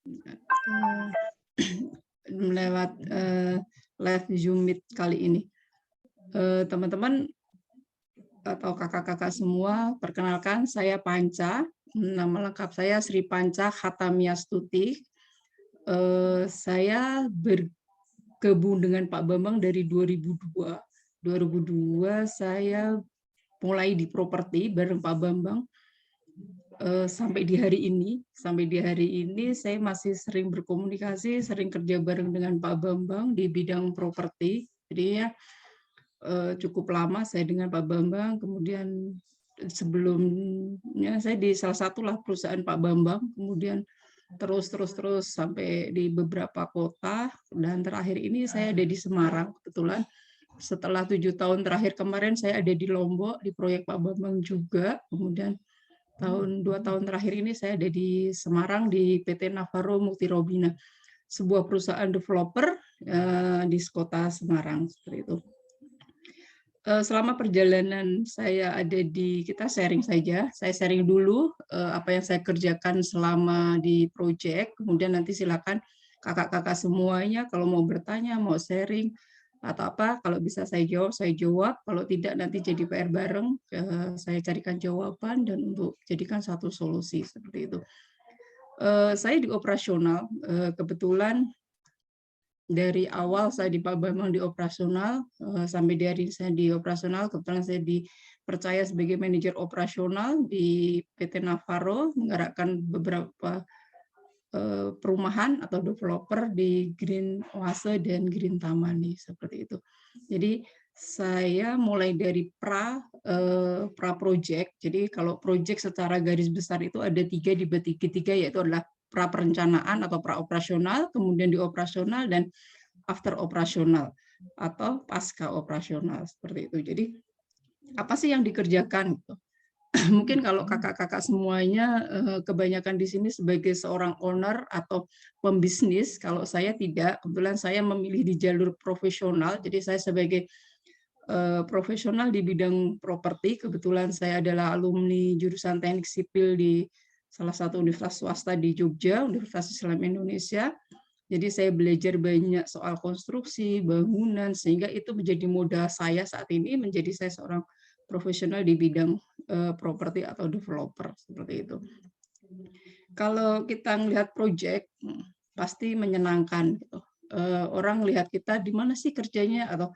eh, lewat live Zoom Meet kali ini. Teman-teman atau kakak-kakak semua, perkenalkan saya Panca. Nama lengkap saya Sri Panca Khatamiastuti. Saya bergabung dengan Pak Bambang dari 2002. 2002 saya mulai di properti bareng Pak Bambang. Sampai di hari ini saya masih sering berkomunikasi, sering kerja bareng dengan Pak Bambang di bidang properti. Jadi ya cukup lama saya dengan Pak Bambang. Kemudian sebelumnya saya di salah satu lah perusahaan Pak Bambang. Kemudian terus sampai di beberapa kota, dan terakhir ini saya ada di Semarang. Kebetulan setelah 7 tahun terakhir kemarin saya ada di Lombok di proyek Pak Bambang juga. Kemudian 2 tahun terakhir ini saya ada di Semarang di PT Navarro Multirobina, sebuah perusahaan developer di kota Semarang, seperti itu. Selama perjalanan saya ada di, kita sharing saja, saya sharing dulu apa yang saya kerjakan selama di project, kemudian nanti silakan kakak-kakak semuanya kalau mau bertanya, mau sharing, atau apa, kalau bisa saya jawab, kalau tidak nanti jadi PR bareng, saya carikan jawaban dan untuk jadikan satu solusi, seperti itu. Saya di operasional, kebetulan dari awal saya di Pak Bambang di operasional, sampai di hari saya di operasional, kebetulan saya dipercaya sebagai manajer operasional di PT Navarro, menggerakkan beberapa perumahan atau developer di Green Oase dan Green Tamani, seperti itu. Jadi saya mulai dari pra project. Jadi kalau project secara garis besar itu ada 3 dibagi 3, yaitu adalah pra perencanaan atau pra operasional, kemudian di operasional, dan after operasional atau pasca operasional, seperti itu. Jadi apa sih yang dikerjakan gitu? Mungkin kalau kakak-kakak semuanya kebanyakan di sini sebagai seorang owner atau pembisnis, kalau saya tidak, kebetulan saya memilih di jalur profesional, jadi saya sebagai profesional di bidang properti, kebetulan saya adalah alumni jurusan teknik sipil di salah satu universitas swasta di Jogja, Universitas Islam Indonesia. Jadi saya belajar banyak soal konstruksi, bangunan, sehingga itu menjadi modal saya saat ini menjadi saya seorang profesional di bidang properti atau developer, seperti itu. Kalau kita melihat proyek, pasti menyenangkan. Gitu. Orang lihat kita di mana sih kerjanya, atau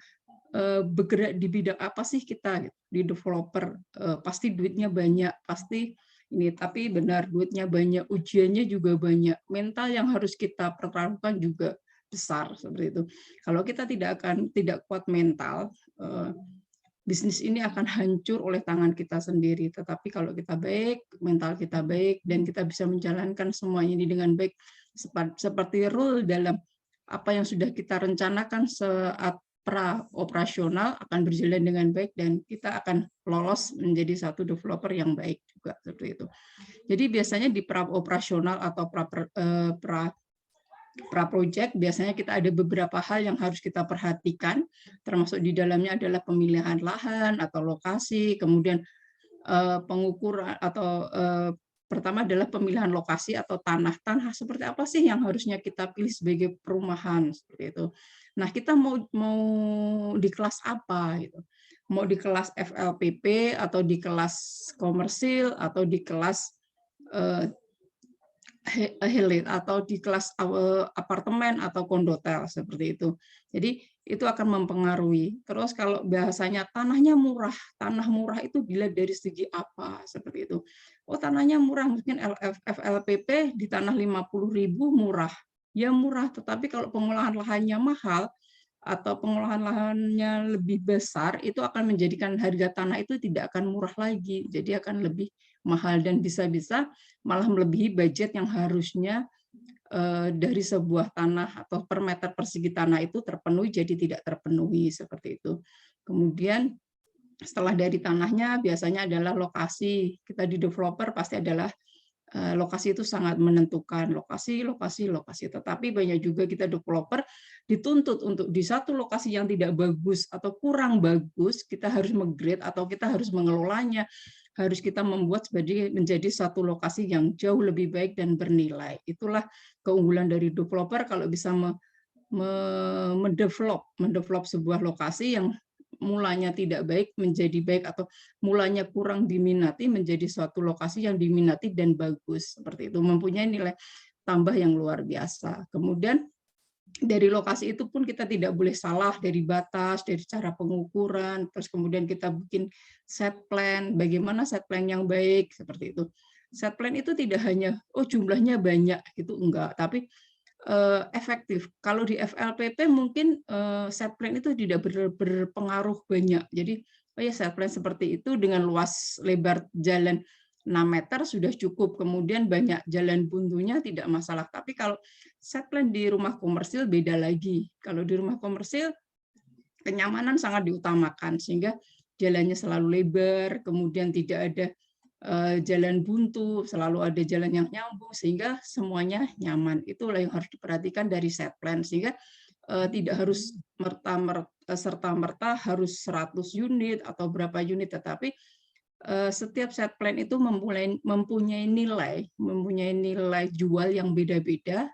bergerak di bidang apa sih kita gitu. Di developer. Pasti duitnya banyak, pasti ini, tapi benar duitnya banyak, ujiannya juga banyak, mental yang harus kita pertaruhkan juga besar, seperti itu. Kalau kita tidak kuat mental, bisnis ini akan hancur oleh tangan kita sendiri. Tetapi kalau kita baik, mental kita baik, dan kita bisa menjalankan semuanya ini dengan baik, seperti rule dalam apa yang sudah kita rencanakan saat pra operasional akan berjalan dengan baik, dan kita akan lolos menjadi satu developer yang baik juga, seperti itu. Jadi biasanya di pra operasional atau pra project biasanya kita ada beberapa hal yang harus kita perhatikan, termasuk di dalamnya adalah pemilihan lahan atau lokasi, kemudian pengukuran atau pertama adalah pemilihan lokasi atau tanah seperti apa sih yang harusnya kita pilih sebagai perumahan, seperti itu. Nah, kita mau di kelas apa gitu. Mau di kelas FLPP atau di kelas komersil atau di kelas Helit atau di kelas apartemen atau kondotel, seperti itu. Jadi itu akan mempengaruhi. Terus kalau bahasanya tanah murah itu dilihat dari segi apa, seperti itu. Oh, tanahnya murah, mungkin FLPP di tanah 50.000 murah. Ya murah, tetapi kalau pengolahan lahannya mahal atau pengolahan lahannya lebih besar, itu akan menjadikan harga tanah itu tidak akan murah lagi. Jadi akan lebih mahal, dan bisa-bisa malah melebihi budget yang harusnya dari sebuah tanah atau per meter persegi tanah itu terpenuhi jadi tidak terpenuhi, seperti itu. Kemudian setelah dari tanahnya biasanya adalah lokasi. Kita di developer pasti adalah lokasi itu sangat menentukan, lokasi. Tetapi banyak juga kita developer dituntut untuk di satu lokasi yang tidak bagus atau kurang bagus, kita harus menggrade atau kita harus mengelolanya, harus kita membuat menjadi satu lokasi yang jauh lebih baik dan bernilai. Itulah keunggulan dari developer kalau bisa mendevelop sebuah lokasi yang mulanya tidak baik menjadi baik, atau mulanya kurang diminati menjadi suatu lokasi yang diminati dan bagus, seperti itu, mempunyai nilai tambah yang luar biasa. Kemudian dari lokasi itu pun kita tidak boleh salah dari batas, dari cara pengukuran, terus kemudian kita bikin set plan, bagaimana set plan yang baik, seperti itu. Set plan itu tidak hanya jumlahnya banyak, itu enggak, tapi efektif. Kalau di FLPP mungkin set plan itu tidak berpengaruh banyak. Jadi set plan seperti itu dengan luas lebar jalan 6 meter sudah cukup. Kemudian banyak jalan buntunya tidak masalah. Tapi kalau set plan di rumah komersil beda lagi. Kalau di rumah komersil kenyamanan sangat diutamakan, sehingga jalannya selalu lebar, kemudian tidak ada jalan buntu, selalu ada jalan yang nyambung, sehingga semuanya nyaman. Itulah yang harus diperhatikan dari set plan, sehingga tidak harus serta-merta harus 100 unit atau berapa unit, tetapi setiap set plan itu mempunyai nilai jual yang beda-beda,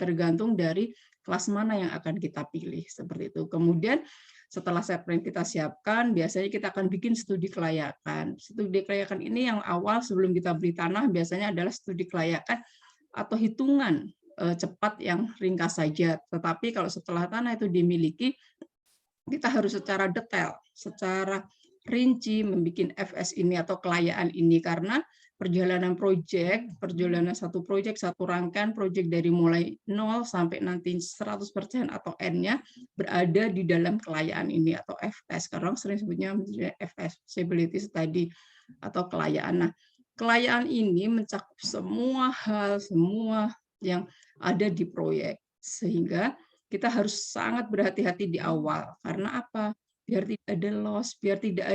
tergantung dari kelas mana yang akan kita pilih, seperti itu. Kemudian setelah set plan kita siapkan, biasanya kita akan bikin studi kelayakan. Studi kelayakan ini yang awal sebelum kita beli tanah biasanya adalah studi kelayakan atau hitungan cepat yang ringkas saja. Tetapi kalau setelah tanah itu dimiliki, kita harus secara detail, secara rinci membuat FS ini atau kelayaan ini, karena perjalanan satu proyek, satu rangkaian proyek dari mulai 0 sampai nanti 100% atau N-nya berada di dalam kelayaan ini atau FS. Karena orang sering sebutnya FS, feasibility study atau kelayaan. Nah, kelayaan ini mencakup semua hal, semua yang ada di proyek. Sehingga kita harus sangat berhati-hati di awal. Karena apa? Biar tidak ada loss, biar tidak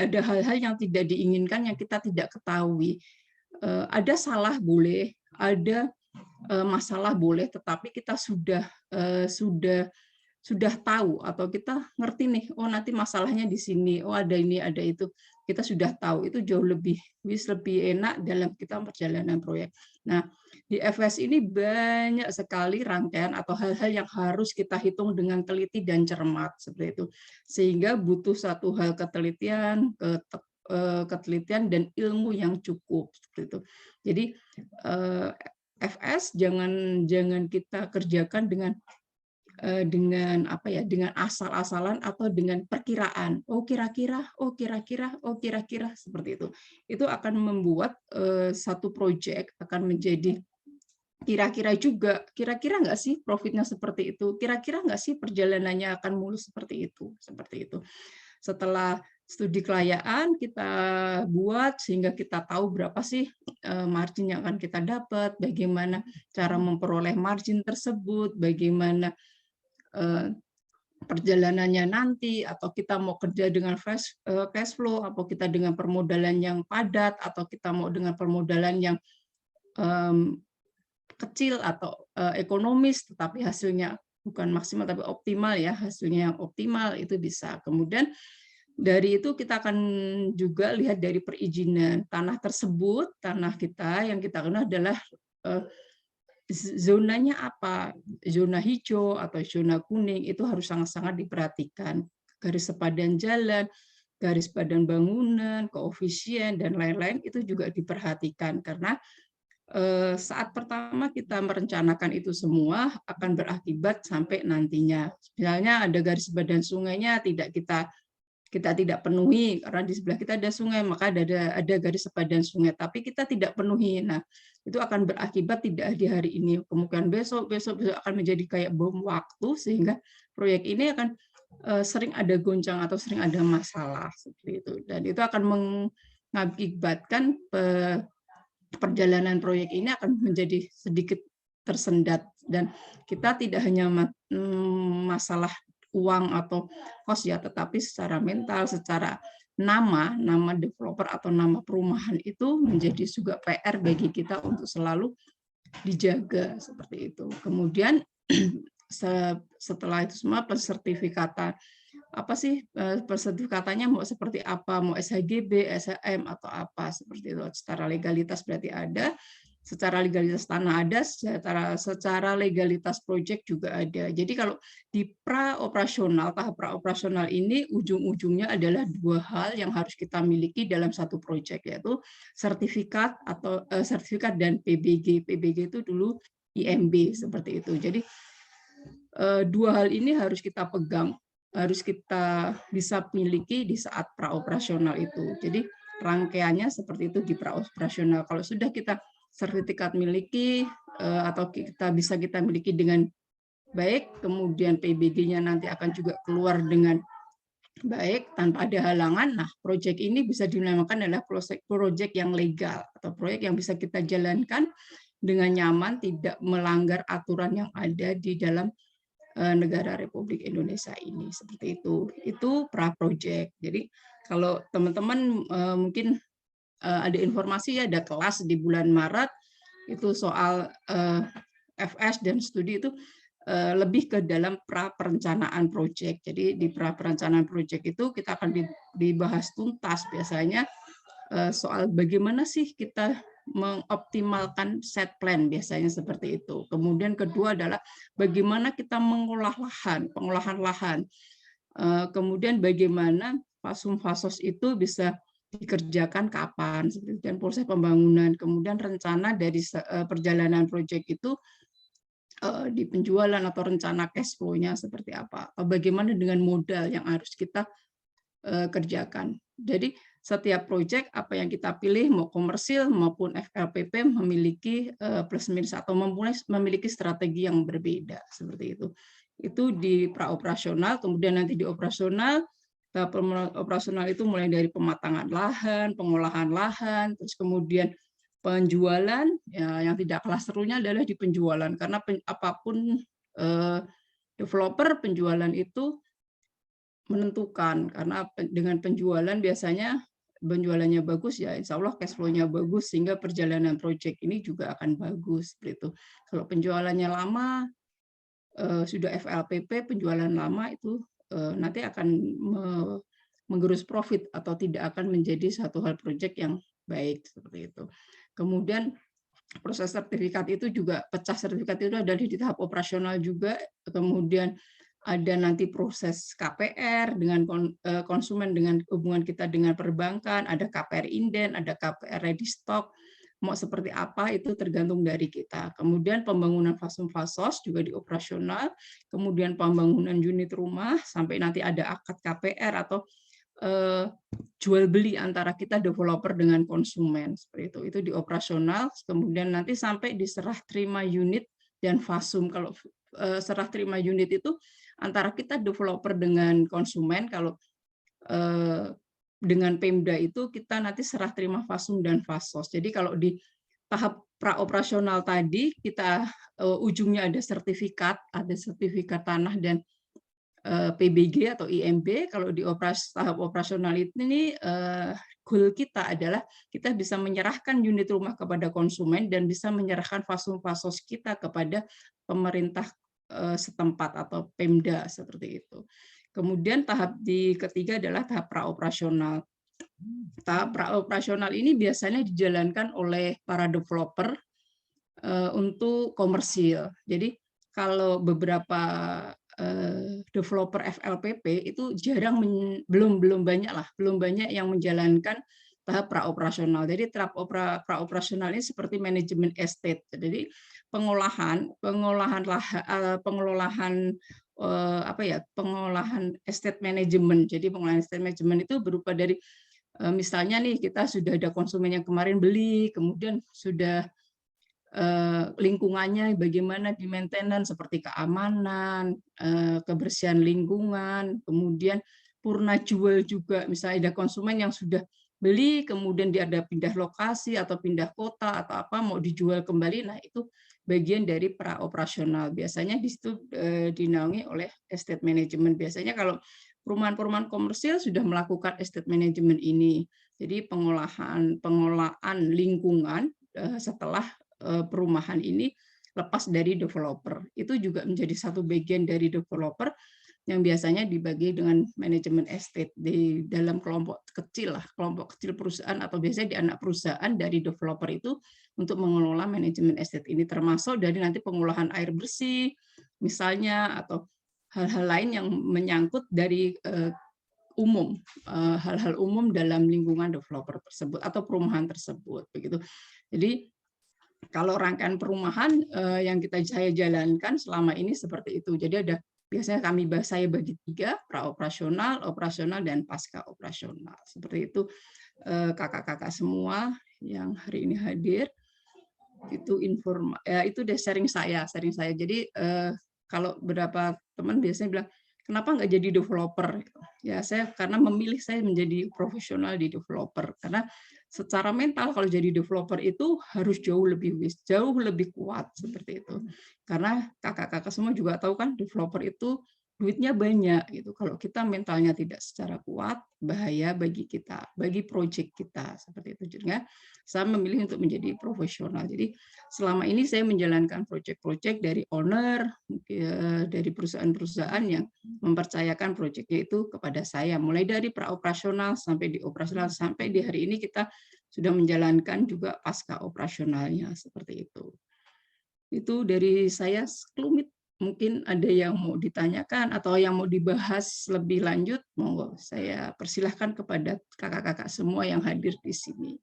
ada hal-hal yang tidak diinginkan yang kita tidak ketahui. Ada salah boleh, ada masalah boleh, tetapi kita sudah tahu, atau kita ngerti nih, nanti masalahnya di sini, ada ini, ada itu. Kita sudah tahu, itu jauh lebih enak dalam kita perjalanan proyek. Nah, di FS ini banyak sekali rangkaian atau hal-hal yang harus kita hitung dengan teliti dan cermat, seperti itu. Sehingga butuh satu hal ketelitian dan ilmu yang cukup, seperti itu. Jadi FS jangan kita kerjakan dengan asal-asalan atau dengan perkiraan. Kira-kira seperti itu. Itu akan membuat satu proyek akan menjadi kira-kira juga. Kira-kira nggak sih profitnya seperti itu? Kira-kira nggak sih perjalanannya akan mulus seperti itu? Seperti itu. Setelah studi kelayaan kita buat sehingga kita tahu berapa sih margin yang akan kita dapat, bagaimana cara memperoleh margin tersebut, bagaimana perjalanannya nanti, atau kita mau kerja dengan cash flow, atau kita dengan permodalan yang padat, atau kita mau dengan permodalan yang kecil atau ekonomis, tetapi hasilnya bukan maksimal tapi optimal, ya, hasilnya yang optimal itu bisa. Kemudian dari itu kita akan juga lihat dari perizinan tanah tersebut, tanah kita yang kita kenal adalah zonanya apa, zona hijau atau zona kuning, itu harus sangat-sangat diperhatikan. Garis sepadan jalan, garis padan bangunan, koefisien, dan lain-lain itu juga diperhatikan, karena saat pertama kita merencanakan itu semua akan berakibat sampai nantinya. Misalnya ada garis badan sungainya kita tidak penuhi, karena di sebelah kita ada sungai, maka ada garis sepadan sungai, tapi kita tidak penuhi. Nah, itu akan berakibat tidak di hari ini, kemungkinan besok akan menjadi kayak bom waktu, sehingga proyek ini akan sering ada goncang atau sering ada masalah, seperti itu. Dan itu akan mengakibatkan perjalanan proyek ini akan menjadi sedikit tersendat, dan kita tidak hanya masalah uang atau kos, ya, tetapi secara mental, secara nama developer atau nama perumahan itu menjadi juga PR bagi kita untuk selalu dijaga, seperti itu. Kemudian setelah itu semua, pensertifikatan apa sih sertifikatannya mau seperti apa, mau SHGB, SHM atau apa seperti itu. Secara legalitas berarti ada, secara legalitas tanah ada, secara legalitas proyek juga ada. Jadi kalau di pra-operasional, tahap pra-operasional ini ujung-ujungnya adalah dua hal yang harus kita miliki dalam satu proyek, yaitu sertifikat atau sertifikat dan PBG. PBG itu dulu IMB seperti itu. Jadi dua hal ini harus kita pegang, harus kita bisa miliki di saat praoperasional itu. Jadi rangkaiannya seperti itu di praoperasional. Kalau sudah kita sertifikat miliki atau kita miliki dengan baik, kemudian PBG-nya nanti akan juga keluar dengan baik tanpa ada halangan. Nah, proyek ini bisa dinamakan adalah proyek yang legal atau proyek yang bisa kita jalankan dengan nyaman, tidak melanggar aturan yang ada di dalam negara Republik Indonesia ini. Seperti itu pra-project. Jadi kalau teman-teman mungkin ada informasi, ada kelas di bulan Maret itu soal FS dan studi itu lebih ke dalam pra-perencanaan proyek. Jadi di pra-perencanaan proyek itu kita akan dibahas tuntas biasanya soal bagaimana sih kita mengoptimalkan set plan, biasanya seperti itu. Kemudian kedua adalah bagaimana kita mengolah lahan, pengolahan lahan. Kemudian bagaimana fasum-fasos itu bisa dikerjakan kapan, dan proses pembangunan. Kemudian rencana dari perjalanan proyek itu di penjualan atau rencana cash flow-nya seperti apa. Bagaimana dengan modal yang harus kita kerjakan. Jadi setiap proyek apa yang kita pilih mau komersil maupun FLPP memiliki plus minus atau memiliki strategi yang berbeda seperti itu. Itu di praoperasional, kemudian nanti di operasional. Tahap operasional itu mulai dari pematangan lahan, pengolahan lahan, terus kemudian penjualan. Ya, yang tidak kalah serunya adalah di penjualan karena apapun developer penjualan itu menentukan, karena dengan penjualan biasanya penjualannya bagus ya insya Allah cash flow-nya bagus sehingga perjalanan proyek ini juga akan bagus gitu. Kalau penjualannya lama sudah FLPP penjualan lama itu nanti akan menggerus profit atau tidak akan menjadi satu hal proyek yang baik seperti itu. Kemudian proses sertifikat itu juga pecah sertifikat itu ada di tahap operasional juga, kemudian ada nanti proses KPR dengan konsumen, dengan hubungan kita dengan perbankan, ada KPR inden, ada KPR ready stock, mau seperti apa itu tergantung dari kita. Kemudian pembangunan fasum-fasos juga di operasional, kemudian pembangunan unit rumah, sampai nanti ada akad KPR atau jual beli antara kita developer dengan konsumen seperti itu di operasional. Kemudian nanti sampai diserah terima unit dan fasum. Kalau serah terima unit itu antara kita developer dengan konsumen, kalau dengan Pemda itu kita nanti serah terima fasum dan fasos. Jadi kalau di tahap praoperasional tadi kita ujungnya ada sertifikat tanah dan PBG atau IMB. Kalau di tahap operasional ini goal kita adalah kita bisa menyerahkan unit rumah kepada konsumen dan bisa menyerahkan fasum-fasos kita kepada pemerintah setempat atau Pemda seperti itu. Kemudian tahap ketiga adalah tahap praoperasional. Tahap praoperasional ini biasanya dijalankan oleh para developer untuk komersil. Jadi kalau beberapa developer FLPP itu belum banyak yang menjalankan tahap praoperasional. Jadi tahap praoperasional ini seperti manajemen estate. Jadi pengolahan estate management. Jadi pengolahan estate management itu berupa dari misalnya nih kita sudah ada konsumen yang kemarin beli, kemudian sudah lingkungannya bagaimana di maintenance seperti keamanan, kebersihan lingkungan, kemudian purna jual juga, misalnya ada konsumen yang sudah beli kemudian dia ada pindah lokasi atau pindah kota atau apa mau dijual kembali, nah itu bagian dari praoperasional. Biasanya di situ dinaungi oleh estate management. Biasanya kalau perumahan-perumahan komersil sudah melakukan estate management ini. Jadi pengolahan lingkungan setelah perumahan ini lepas dari developer. Itu juga menjadi satu bagian dari developer yang biasanya dibagi dengan manajemen estate di dalam kelompok kecil lah, kelompok kecil perusahaan atau biasanya di anak perusahaan dari developer itu untuk mengelola manajemen estate ini, termasuk dari nanti pengolahan air bersih misalnya, atau hal-hal lain yang menyangkut dari umum, hal-hal umum dalam lingkungan developer tersebut atau perumahan tersebut begitu. Jadi kalau rangkaian perumahan yang saya jalankan selama ini seperti itu. Jadi ada biasanya saya bagi 3, praoperasional, operasional, dan pasca operasional. Seperti itu kakak-kakak semua yang hari ini hadir. Itu itu deh sharing saya. Jadi kalau beberapa teman biasanya bilang, kenapa nggak jadi developer? Ya saya karena memilih saya menjadi profesional di developer karena secara mental kalau jadi developer itu harus jauh lebih kuat seperti itu. Karena kakak-kakak semua juga tahu kan developer itu duitnya banyak gitu. Kalau kita mentalnya tidak secara kuat, bahaya bagi kita, bagi proyek kita seperti itu. Jadi saya memilih untuk menjadi profesional. Jadi selama ini saya menjalankan proyek-proyek dari owner, dari perusahaan-perusahaan yang mempercayakan proyeknya itu kepada saya, mulai dari praoperasional sampai di operasional, sampai di hari ini kita sudah menjalankan juga pasca operasionalnya, seperti itu. Itu dari saya sekelumit. Mungkin ada yang mau ditanyakan atau yang mau dibahas lebih lanjut, monggo saya persilahkan kepada kakak-kakak semua yang hadir di sini.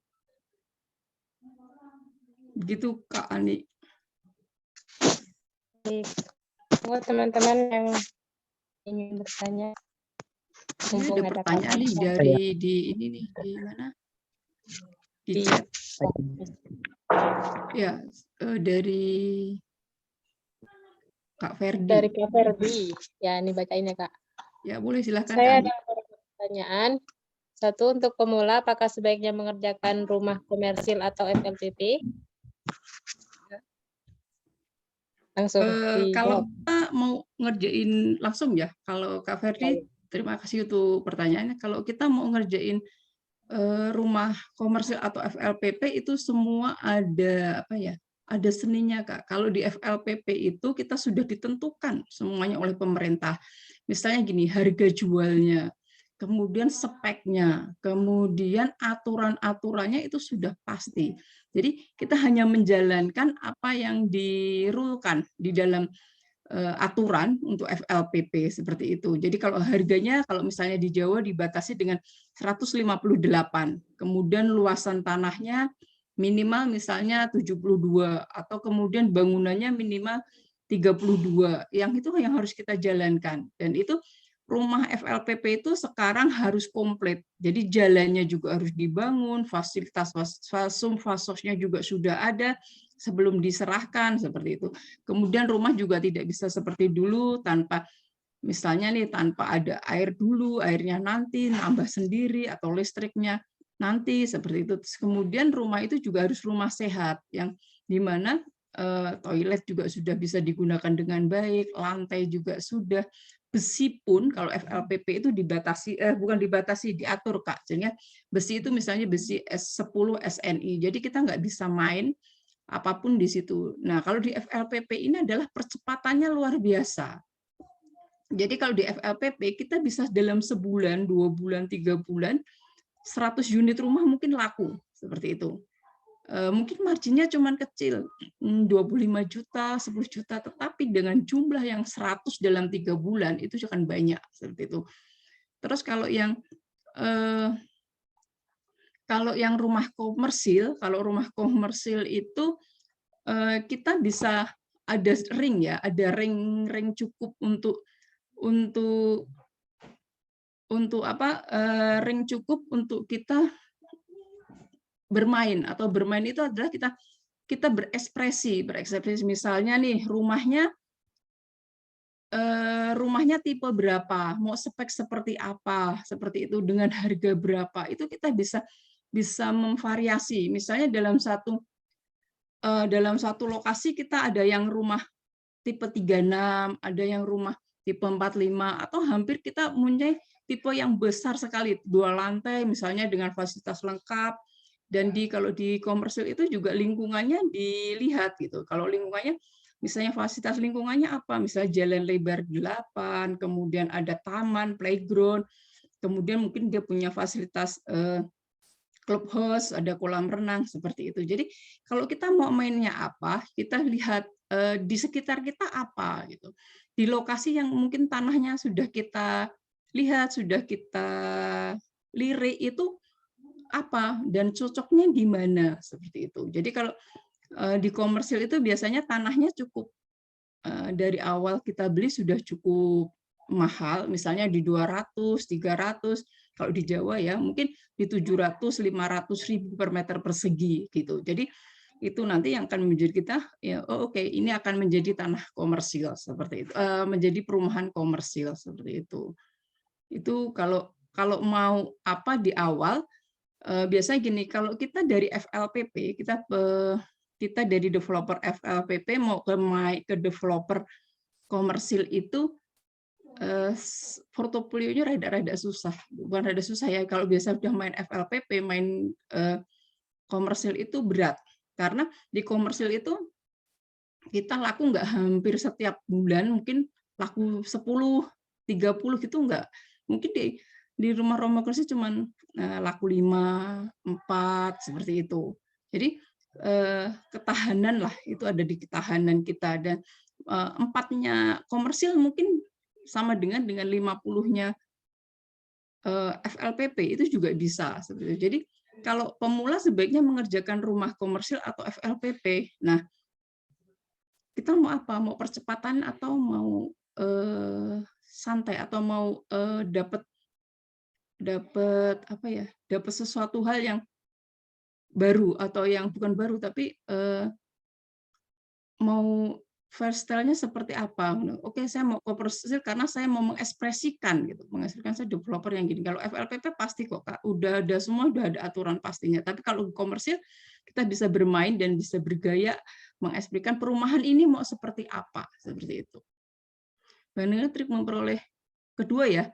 Begitu Kak Ani. Buat teman-teman yang ingin bertanya. Ada pertanyaan nih dari di ini nih, di mana? Di chat. Ya, dari Kak Ferdi. Dari Kak Ferdi. Ya, ini bacain ya, Kak. Ya, boleh silakan. Saya ada pertanyaan. 1, untuk pemula, apakah sebaiknya mengerjakan rumah komersil atau FLPP? Langsung kalau kita mau ngerjain langsung ya, kalau Kak Ferdi, terima kasih untuk pertanyaannya. Kalau kita mau ngerjain rumah komersil atau FLPP itu semua ada apa ya? Ada seninya Kak. Kalau di FLPP itu kita sudah ditentukan semuanya oleh pemerintah. Misalnya gini, harga jualnya, kemudian speknya, kemudian aturan-aturannya itu sudah pasti. Jadi kita hanya menjalankan apa yang dirulkan di dalam aturan untuk FLPP seperti itu. Jadi kalau harganya, kalau misalnya di Jawa dibatasi dengan 158, kemudian luasan tanahnya minimal misalnya 72, atau kemudian bangunannya minimal 32, yang itu yang harus kita jalankan. Dan itu rumah FLPP itu sekarang harus komplit. Jadi jalannya juga harus dibangun, fasilitas fasosnya juga sudah ada sebelum diserahkan seperti itu. Kemudian rumah juga tidak bisa seperti dulu tanpa misalnya nih tanpa ada air dulu, airnya nanti nambah sendiri atau listriknya nanti seperti itu. Kemudian rumah itu juga harus rumah sehat yang dimana toilet juga sudah bisa digunakan dengan baik, lantai juga sudah. Besi pun kalau FLPP itu dibatasi, bukan dibatasi, diatur Kak. Jadi besi itu misalnya besi S10 SNI. Jadi kita nggak bisa main apapun di situ. Nah kalau di FLPP ini adalah percepatannya luar biasa. Jadi kalau di FLPP kita bisa dalam sebulan, 2 bulan, 3 bulan, 100 unit rumah mungkin laku seperti itu. Mungkin marginnya cuma kecil, 25 juta, 10 juta, tetapi dengan jumlah yang 100 dalam 3 bulan itu akan banyak seperti itu. Terus kalau yang rumah komersil, itu kita bisa ada ring ya, ada ring cukup ring cukup untuk kita bermain, atau bermain itu adalah kita berekspresi misalnya nih rumahnya tipe berapa, mau spek seperti apa, seperti itu, dengan harga berapa, itu kita bisa memvariasi. Misalnya dalam satu lokasi kita ada yang rumah tipe 36, ada yang rumah tipe 45, atau hampir kita mempunyai tipe yang besar sekali, 2 lantai misalnya dengan fasilitas lengkap. Dan kalau di komersil itu juga lingkungannya dilihat gitu. Kalau lingkungannya misalnya fasilitas lingkungannya apa, misalnya jalan lebar 8, kemudian ada taman, playground, kemudian mungkin dia punya fasilitas clubhouse, ada kolam renang, seperti itu. Jadi kalau kita mau mainnya apa, kita lihat di sekitar kita apa gitu. Di lokasi yang mungkin tanahnya sudah kita lihat, sudah kita lirik itu apa dan cocoknya di mana, seperti itu. Jadi kalau di komersil itu biasanya tanahnya cukup dari awal kita beli sudah cukup mahal, misalnya di 200, 300, kalau di Jawa ya mungkin di 700, 500 ribu per meter persegi gitu. Jadi itu nanti yang akan menjadi kita ya oke, ini akan menjadi tanah komersil seperti itu, menjadi perumahan komersil seperti itu. Itu kalau kalau mau apa di awal biasanya gini, kalau kita dari FLPP, kita dari developer FLPP mau ke developer komersil itu portofolionya rada-rada susah, bukan rada susah ya. Kalau biasa udah main FLPP, main komersil itu berat, karena di komersil itu kita laku nggak hampir setiap bulan, mungkin laku 10, 30 gitu nggak. Mungkin di rumah-rumah komersil cuman laku 5, 4 seperti itu. Jadi ketahanan lah itu ada di ketahanan kita, dan 4-nya komersil mungkin sama dengan 50-nya FLPP itu juga bisa seperti itu. Jadi kalau pemula sebaiknya mengerjakan rumah komersil atau FLPP. Nah, kita mau apa? Mau percepatan atau mau santai, atau mau dapat apa ya? Dapat sesuatu hal yang baru, atau yang bukan baru tapi mau first style-nya seperti apa? Oke, saya mau komersil karena saya mau mengekspresikan gitu, mengekspresikan saya developer yang gini. Kalau FLPP pasti kok Kak, udah ada semua, udah ada aturan pastinya. Tapi kalau komersil kita bisa bermain dan bisa bergaya mengekspresikan perumahan ini mau seperti apa, seperti itu. Bagaimana trik memperoleh kedua ya,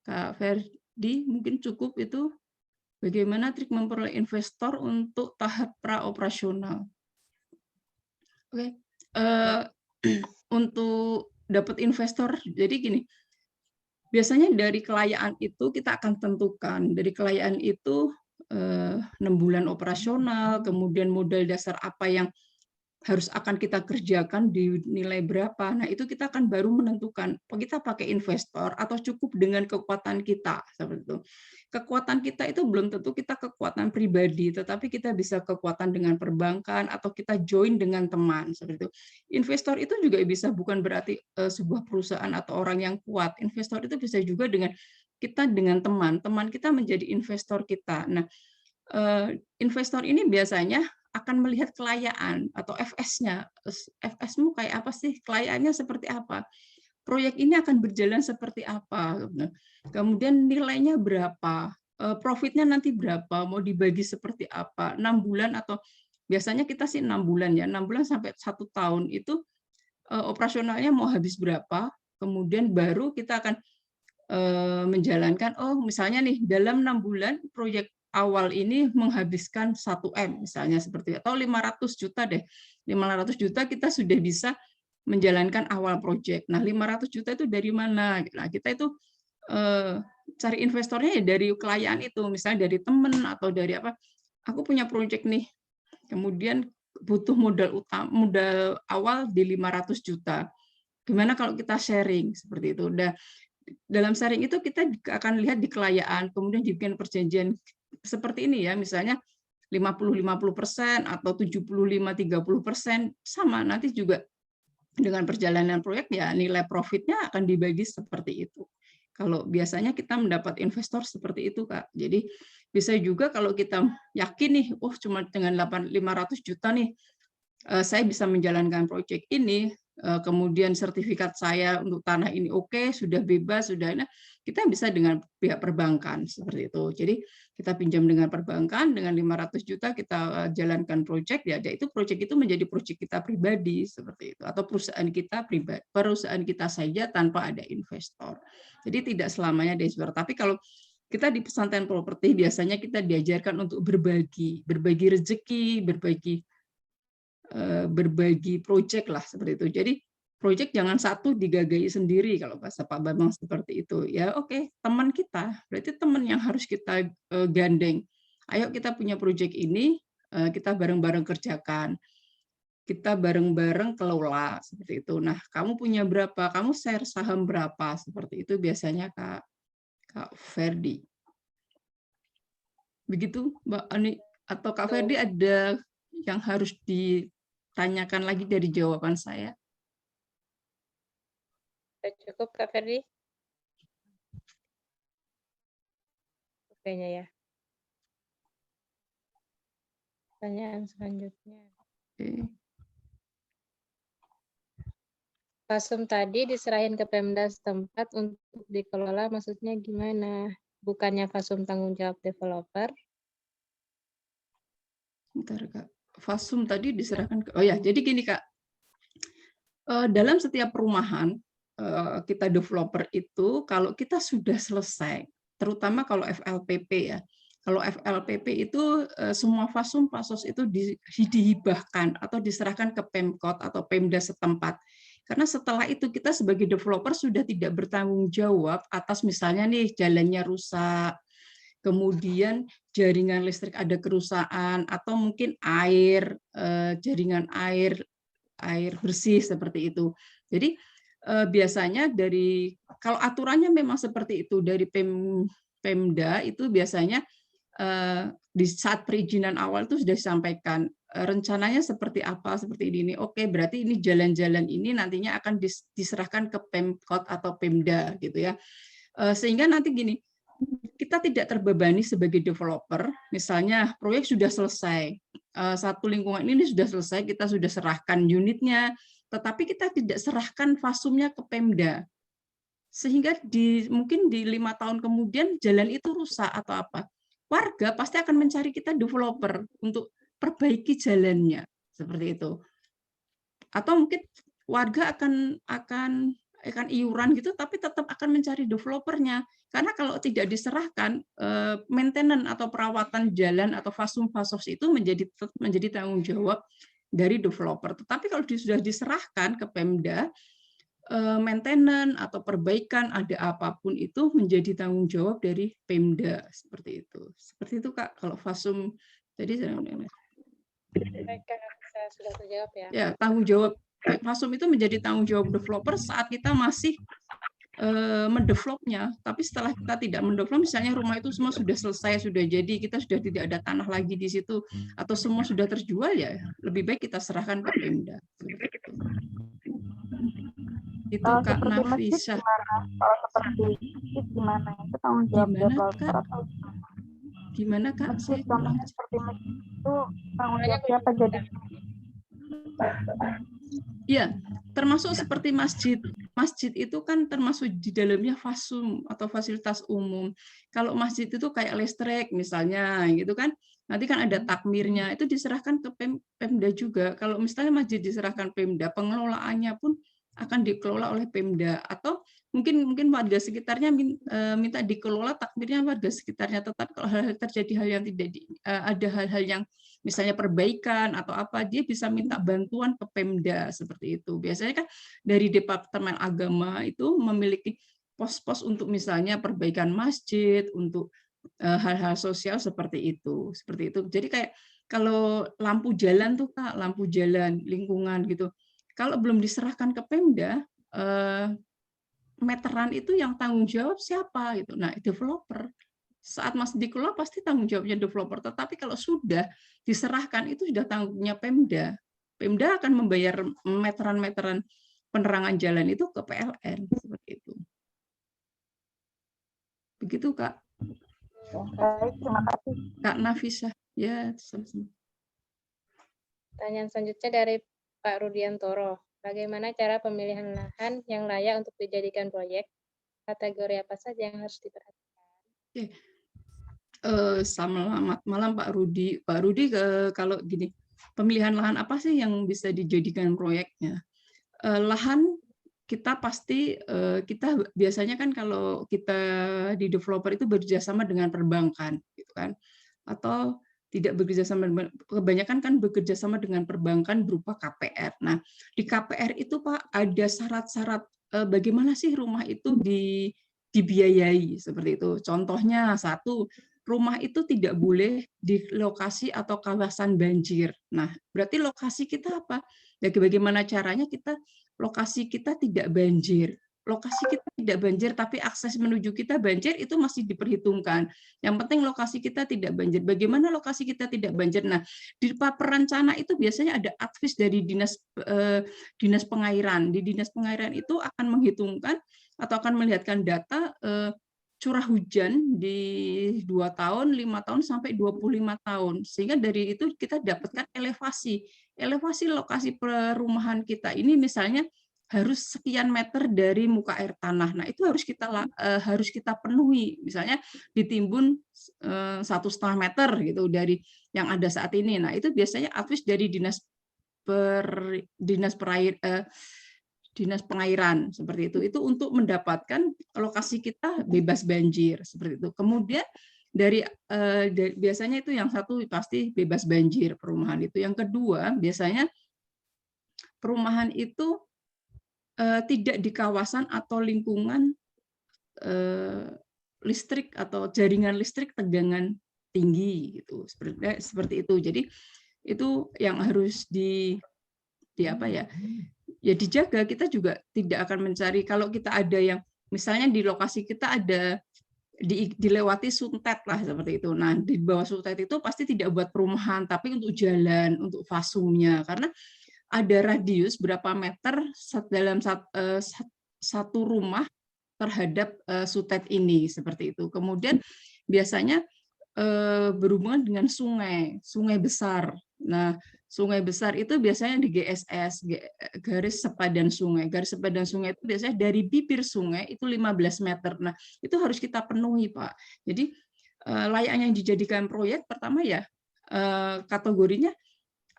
Kak Ferdi, mungkin cukup itu. Bagaimana trik memperoleh investor untuk tahap praoperasional? Oke, untuk dapat investor, jadi gini, biasanya dari kelayaan itu kita akan tentukan, dari kelayaan itu 6 bulan operasional, kemudian modal dasar apa yang harus akan kita kerjakan di nilai berapa. Nah, itu kita akan baru menentukan, kita pakai investor atau cukup dengan kekuatan kita, seperti itu. Kekuatan kita itu belum tentu kita kekuatan pribadi, tetapi kita bisa kekuatan dengan perbankan atau kita join dengan teman, seperti itu. Investor itu juga bisa bukan berarti sebuah perusahaan atau orang yang kuat. Investor itu bisa juga dengan kita dengan teman kita menjadi investor kita. Nah, investor ini biasanya akan melihat kelayaan atau FS-nya. FS-mu kayak apa sih? Kelayaannya seperti apa? Proyek ini akan berjalan seperti apa? Kemudian nilainya berapa? Profitnya nanti berapa? Mau dibagi seperti apa? 6 bulan atau biasanya kita sih 6 bulan ya. 6 bulan sampai 1 tahun itu operasionalnya mau habis berapa? Kemudian baru kita akan menjalankan, oh misalnya nih dalam 6 bulan proyek awal ini menghabiskan 1 M misalnya seperti itu, atau 500 juta deh. 500 juta kita sudah bisa menjalankan awal proyek. Nah, 500 juta itu dari mana? Nah, kita itu cari investornya ya dari kelayaan itu, misalnya dari teman atau dari apa. Aku punya proyek nih, kemudian butuh modal awal di 500 juta. Gimana kalau kita sharing seperti itu? Udah dalam sharing itu kita akan lihat di kelayaan, kemudian dibikin perjanjian seperti ini ya, misalnya 50-50% atau 75-30%, sama nanti juga dengan perjalanan proyek ya nilai profitnya akan dibagi seperti itu. Kalau biasanya kita mendapat investor seperti itu, Kak. Jadi bisa juga kalau kita yakin nih, oh cuma dengan 500 juta nih saya bisa menjalankan proyek ini, kemudian sertifikat saya untuk tanah ini oke, sudah bebas, sudah kita bisa dengan pihak perbankan seperti itu. Jadi kita pinjam dengan perbankan dengan 500 juta kita jalankan proyek ya, itu proyek itu menjadi proyek kita pribadi seperti itu, atau perusahaan kita pribadi, perusahaan kita saja tanpa ada investor. Jadi tidak selamanya ada investor. Tapi kalau kita di pesantren properti biasanya kita diajarkan untuk berbagi rezeki, berbagi berbagi proyek lah seperti itu. Jadi proyek jangan satu digagai sendiri kalau bahasa Pak Bambang seperti itu. Ya oke, teman kita, berarti teman yang harus kita gandeng. Ayo kita punya proyek ini, kita bareng-bareng kerjakan. Kita bareng-bareng kelola seperti itu. Nah, kamu punya berapa? Kamu share saham berapa? Seperti itu biasanya Kak Ferdi. Begitu Mbak Ani atau Kak Ferdi ada yang harus ditanyakan lagi dari jawaban saya? Cukup Kak Ferdi? Kayaknya ya. Pertanyaan selanjutnya. Oke. Fasum tadi diserahin ke Pemda setempat untuk dikelola, maksudnya gimana? Bukannya Fasum tanggung jawab developer? Bentar, Kak. Fasum tadi diserahkan ke, oh ya, jadi gini Kak, dalam setiap perumahan kita developer itu kalau kita sudah selesai, terutama kalau FLPP ya, kalau FLPP itu semua fasum fasos itu dihibahkan atau diserahkan ke Pemkot atau Pemda setempat. Karena setelah itu kita sebagai developer sudah tidak bertanggung jawab atas misalnya nih jalannya rusak, kemudian jaringan listrik ada kerusakan, atau mungkin air, jaringan air bersih seperti itu. Jadi biasanya dari kalau aturannya memang seperti itu dari Pemda itu biasanya di saat perizinan awal itu sudah disampaikan rencananya seperti apa, seperti ini. Oke, berarti ini jalan-jalan ini nantinya akan diserahkan ke Pemkot atau Pemda gitu ya. Sehingga nanti gini, kita tidak terbebani sebagai developer, misalnya proyek sudah selesai, satu lingkungan ini sudah selesai, kita sudah serahkan unitnya, tetapi kita tidak serahkan fasumnya ke Pemda. Sehingga mungkin di 5 tahun kemudian jalan itu rusak atau apa. Warga pasti akan mencari kita developer untuk perbaiki jalannya, seperti itu. Atau mungkin warga akan iuran gitu, tapi tetap akan mencari developernya. Karena kalau tidak diserahkan, maintenance atau perawatan jalan atau fasum fasos itu menjadi tanggung jawab dari developer. Tetapi kalau sudah diserahkan ke Pemda, maintenance atau perbaikan ada apapun itu menjadi tanggung jawab dari Pemda, seperti itu. Seperti itu Kak, kalau fasum tadi Baik, Kak, sudah terjawab ya. ya, tanggung jawab fasum itu menjadi tanggung jawab developer saat kita masih mendevelopnya, tapi setelah kita tidak mendevelop, misalnya rumah itu semua sudah selesai, sudah jadi, kita sudah tidak ada tanah lagi di situ, atau semua sudah terjual, ya lebih baik kita serahkan ke Pemda. Itu Kak Nafisa. Kalau seperti masjid gimana? Itu tanggung jawab developer atau gimana Kak? Masjid, contohnya seperti masjid itu tanggung jawab siapa jadi? Iya, termasuk seperti masjid. Masjid itu kan termasuk di dalamnya fasum atau fasilitas umum. Kalau masjid itu kayak listrik misalnya, gitu kan. Nanti kan ada takmirnya, itu diserahkan ke Pemda juga. Kalau misalnya masjid diserahkan Pemda, pengelolaannya pun akan dikelola oleh Pemda. Atau mungkin warga sekitarnya minta dikelola takmirnya warga sekitarnya. Tetap kalau terjadi hal yang tidak ada hal-hal yang misalnya perbaikan atau apa, dia bisa minta bantuan ke Pemda seperti itu. Biasanya kan dari Departemen Agama itu memiliki pos-pos untuk misalnya perbaikan masjid, untuk hal-hal sosial seperti itu. Seperti itu. Jadi kayak kalau lampu jalan tuh Kak, lampu jalan lingkungan gitu. Kalau belum diserahkan ke Pemda, meteran itu yang tanggung jawab siapa gitu. Nah, developer. Saat masih dikelola pasti tanggung jawabnya developer, tetapi kalau sudah diserahkan itu sudah tanggungnya Pemda. Pemda akan membayar meteran-meteran penerangan jalan itu ke PLN seperti itu. Begitu Kak. Baik, terima kasih. Kak Nafisa. Ya, sama-sama. Pertanyaan selanjutnya dari Pak Rudiantoro. Bagaimana cara pemilihan lahan yang layak untuk dijadikan proyek? Kategori apa saja yang harus diperhatikan? Oke. Selamat malam Pak Rudi. Pak Rudi, kalau gini, pemilihan lahan apa sih yang bisa dijadikan proyeknya? Lahan kita pasti kita biasanya kan kalau kita di developer itu bekerjasama dengan perbankan, gitu kan, atau tidak bekerja sama, kebanyakan kan bekerja sama dengan perbankan berupa KPR. Nah, di KPR itu Pak ada syarat-syarat bagaimana sih rumah itu dibiayai seperti itu. Contohnya satu, rumah itu tidak boleh di lokasi atau kawasan banjir. Nah, berarti lokasi kita apa? Ya, bagaimana caranya lokasi kita tidak banjir. Lokasi kita tidak banjir, tapi akses menuju kita banjir itu masih diperhitungkan. Yang penting lokasi kita tidak banjir. Bagaimana lokasi kita tidak banjir? Nah, di perencana itu biasanya ada advis dari dinas pengairan. Di dinas pengairan itu akan menghitungkan atau akan melihatkan data curah hujan di 2 tahun, 5 tahun, sampai 25 tahun. Sehingga dari itu kita dapatkan elevasi lokasi perumahan kita ini misalnya harus sekian meter dari muka air tanah. Nah, itu harus kita penuhi. Misalnya ditimbun 1,5 meter gitu dari yang ada saat ini. Nah, itu biasanya advis dari dinas pengairan seperti itu. Itu untuk mendapatkan lokasi kita bebas banjir seperti itu. Kemudian biasanya itu yang satu pasti bebas banjir perumahan itu. Yang kedua, biasanya perumahan itu tidak di kawasan atau lingkungan listrik atau jaringan listrik tegangan tinggi gitu, seperti itu. Jadi itu yang harus dijaga. Kita juga tidak akan mencari kalau kita ada yang misalnya di lokasi kita ada dilewati suntet lah seperti itu. Nah, di bawah suntet itu pasti tidak buat perumahan, tapi untuk jalan, untuk fasumnya, karena ada radius berapa meter dalam satu rumah terhadap suntet ini seperti itu. Kemudian biasanya berhubungan dengan sungai besar. Nah, sungai besar itu biasanya di GSS, garis sepadan sungai. Garis sepadan sungai itu biasanya dari bibir sungai itu 15 meter. Nah, itu harus kita penuhi, Pak. Jadi layaknya dijadikan proyek pertama ya kategorinya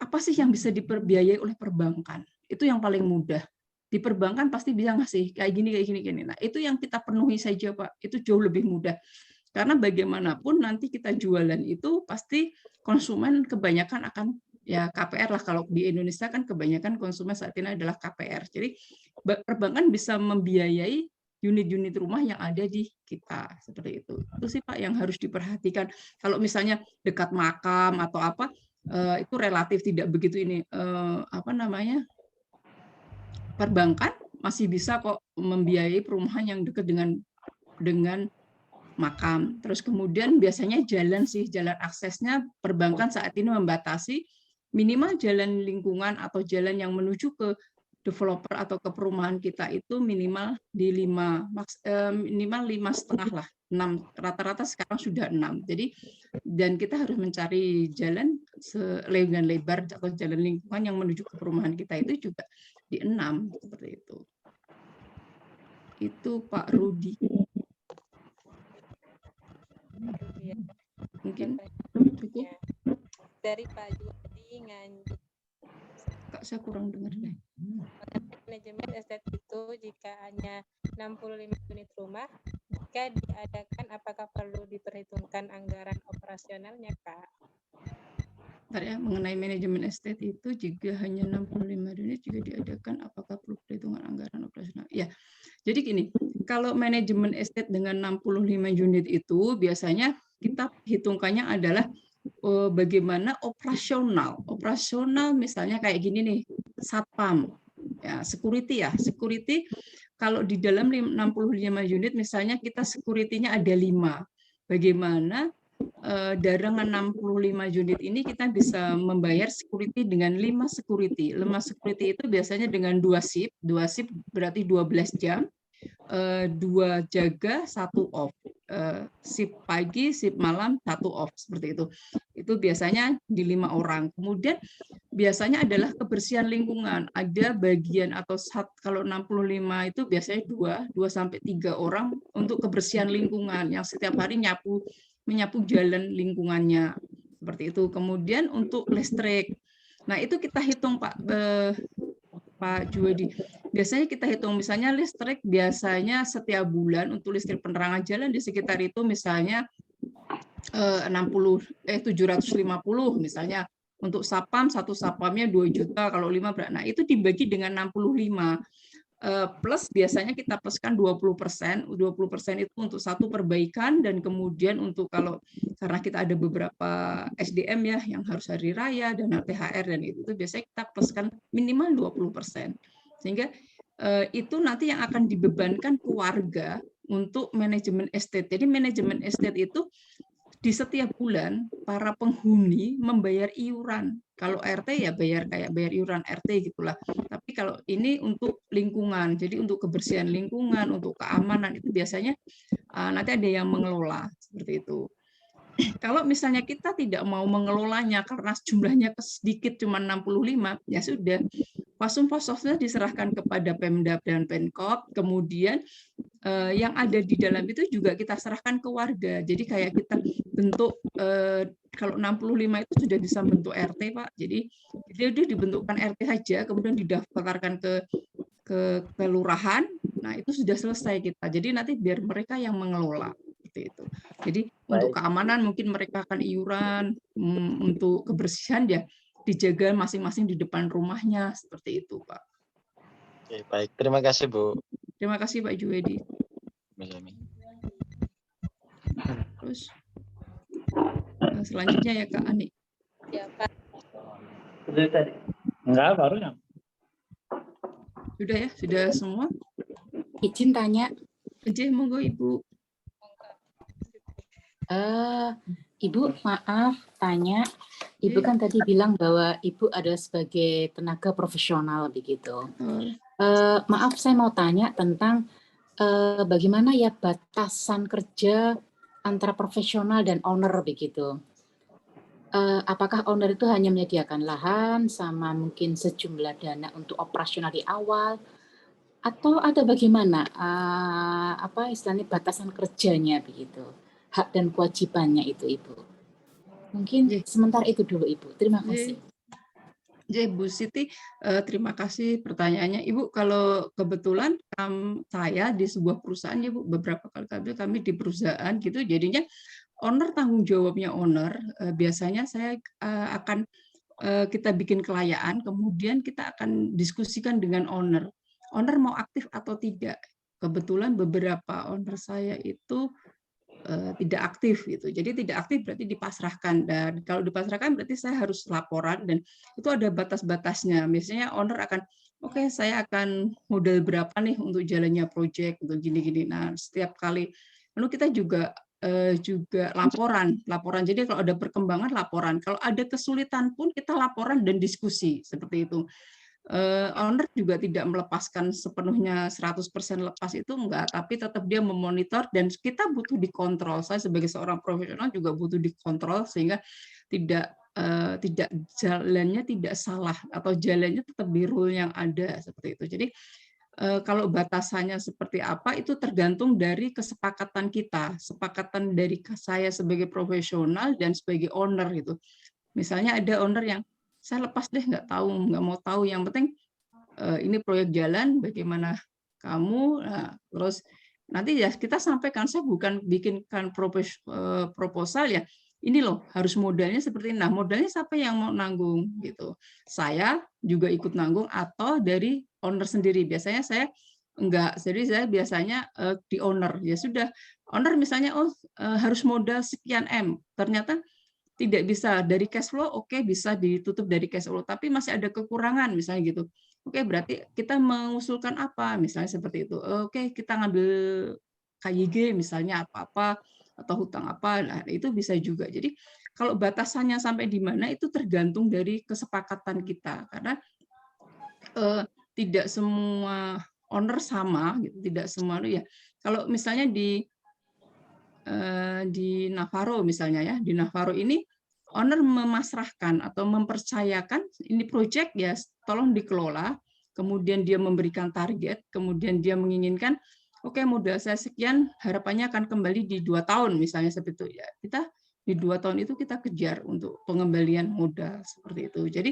apa sih yang bisa diperbiayai oleh perbankan? Itu yang paling mudah. Di perbankan pasti bisa ngasih kayak gini. Nah, itu yang kita penuhi saja, Pak. Itu jauh lebih mudah. Karena bagaimanapun nanti kita jualan itu pasti konsumen kebanyakan akan ya KPR lah. Kalau di Indonesia kan kebanyakan konsumen saat ini adalah KPR. Jadi perbankan bisa membiayai unit-unit rumah yang ada di kita seperti itu. Itu sih Pak yang harus diperhatikan. Kalau misalnya dekat makam atau apa itu relatif tidak begitu ini perbankan masih bisa kok membiayai perumahan yang dekat dengan makam. Terus kemudian biasanya jalan aksesnya perbankan saat ini membatasi minimal jalan lingkungan atau jalan yang menuju ke developer atau ke perumahan kita itu minimal di 5,5 lah. 6, rata-rata sekarang sudah 6. Jadi dan kita harus mencari jalan selebar lebar atau jalan lingkungan yang menuju ke perumahan kita itu juga di 6 seperti itu. Itu Pak Rudi. Mungkin cukup. Dari Pak Juwadi Nganjuk. Kak, saya kurang dengar deh. Manajemen estate itu jika hanya 65 unit rumah, jika diadakan apakah perlu diperhitungkan anggaran operasionalnya, Kak? Bentar ya, mengenai manajemen estate itu jika hanya 65 unit juga diadakan apakah perlu perhitungan anggaran operasional? Ya. Jadi gini, kalau manajemen estate dengan 65 unit itu biasanya kita hitungkannya adalah bagaimana operasional misalnya kayak gini nih, satpam, ya security kalau di dalam 65 unit misalnya kita security-nya ada 5, bagaimana darangan 65 unit ini kita bisa membayar security dengan 5 security. 5 security itu biasanya dengan 2 shift berarti 12 jam, 2 jaga, 1 off. Shift pagi, shift malam, 1 off seperti itu. Itu biasanya di 5 orang. Kemudian biasanya adalah kebersihan lingkungan. Ada bagian atau kalau 65 itu biasanya 2 sampai 3 orang untuk kebersihan lingkungan yang setiap hari menyapu jalan lingkungannya seperti itu. Kemudian untuk listrik. Nah, itu kita hitung Pak Juwadi. Biasanya kita hitung misalnya listrik biasanya setiap bulan untuk listrik penerangan jalan di sekitar itu misalnya 750 misalnya. Untuk sapam, satu sapamnya 2 juta, kalau 5 berapa? Nah, itu dibagi dengan 65. Plus biasanya kita pluskan 20%. 20% itu untuk satu perbaikan, dan kemudian untuk kalau karena kita ada beberapa SDM ya yang harus hari raya, dana THR, dan itu biasanya kita pluskan minimal 20%. Sehingga itu nanti yang akan dibebankan ke warga untuk manajemen estate. Jadi manajemen estate itu di setiap bulan para penghuni membayar iuran. Kalau RT ya bayar iuran RT gitulah. Tapi kalau ini untuk lingkungan, jadi untuk kebersihan lingkungan, untuk keamanan itu biasanya nanti ada yang mengelola seperti itu. Kalau misalnya kita tidak mau mengelolanya karena jumlahnya sedikit cuma 65, ya sudah, fasum-fasumnya diserahkan kepada Pemda dan Pemkot, kemudian yang ada di dalam itu juga kita serahkan ke warga. Jadi kayak kita bentuk, kalau 65 itu sudah bisa bentuk RT, Pak. Jadi dia dibentukkan RT saja, kemudian didaftarkan ke kelurahan. Nah, itu sudah selesai kita. Jadi nanti biar mereka yang mengelola seperti itu. Jadi untuk keamanan mungkin mereka akan iuran, untuk kebersihan ya dijaga masing-masing di depan rumahnya seperti itu, Pak. Oke, baik. Terima kasih, Bu. Terima kasih, Pak Juwedi. Terus selanjutnya ya Kak Ani. Ya, Pak. Enggak, baru yang. Sudah ya, sudah semua. Izin tanya. Izin, monggo Ibu. Ibu, maaf tanya. Ibu kan tadi bilang bahwa Ibu ada sebagai tenaga profesional begitu. Maaf, saya mau tanya tentang bagaimana ya batasan kerja antara profesional dan owner begitu. Apakah owner itu hanya menyediakan lahan sama mungkin sejumlah dana untuk operasional di awal, atau ada bagaimana apa istilahnya batasan kerjanya begitu, hak dan kewajibannya itu Ibu? Mungkin sementara itu dulu Ibu. Terima kasih. Bu Siti, terima kasih pertanyaannya. Ibu, kalau kebetulan saya di sebuah perusahaan ya Bu, beberapa kali kami di perusahaan gitu, jadinya owner tanggung jawabnya owner. Biasanya saya akan kita bikin kelayaan, kemudian kita akan diskusikan dengan owner. Owner mau aktif atau tidak. Kebetulan beberapa owner saya itu tidak aktif gitu. Jadi tidak aktif berarti dipasrahkan, dan kalau dipasrahkan berarti saya harus laporan, dan itu ada batas-batasnya. Biasanya owner akan oke, saya akan modal berapa nih untuk jalannya proyek untuk gini-gini. Nah, setiap kali lalu kita juga laporan. Jadi kalau ada perkembangan laporan, kalau ada kesulitan pun kita laporan dan diskusi seperti itu. Owner juga tidak melepaskan sepenuhnya 100% lepas itu enggak, tapi tetap dia memonitor, dan kita butuh dikontrol. Saya sebagai seorang profesional juga butuh dikontrol sehingga tidak jalannya tidak salah, atau jalannya tetap di rule yang ada seperti itu. Jadi kalau batasannya seperti apa itu tergantung dari kesepakatan kita, sepakatan dari saya sebagai profesional dan sebagai owner gitu. Misalnya ada owner yang saya lepas deh, nggak mau tahu, yang penting ini proyek jalan, bagaimana kamu. Nah, terus nanti ya kita sampaikan, saya bukan bikinkan proposal ya, ini loh harus modalnya seperti ini. Nah, modalnya siapa yang mau nanggung gitu, saya juga ikut nanggung atau dari owner sendiri. Biasanya saya enggak, jadi saya biasanya di owner, ya sudah, owner misalnya harus modal sekian M, ternyata tidak bisa dari cash flow, oke, bisa ditutup dari cash flow, tapi masih ada kekurangan misalnya gitu. Oke, berarti kita mengusulkan apa? Misalnya seperti itu. Oke, kita ngambil KYG misalnya apa-apa, atau hutang apa. Nah, itu bisa juga. Jadi kalau batasannya sampai di mana itu tergantung dari kesepakatan kita, karena tidak semua owner sama gitu, tidak semua ya. Kalau misalnya di Navarro misalnya ya, di Navarro ini owner memasrahkan atau mempercayakan ini proyek ya tolong dikelola, kemudian dia memberikan target, kemudian dia menginginkan oke, modal saya sekian, harapannya akan kembali di 2 tahun misalnya seperti itu ya. Kita di 2 tahun itu kita kejar untuk pengembalian modal seperti itu. Jadi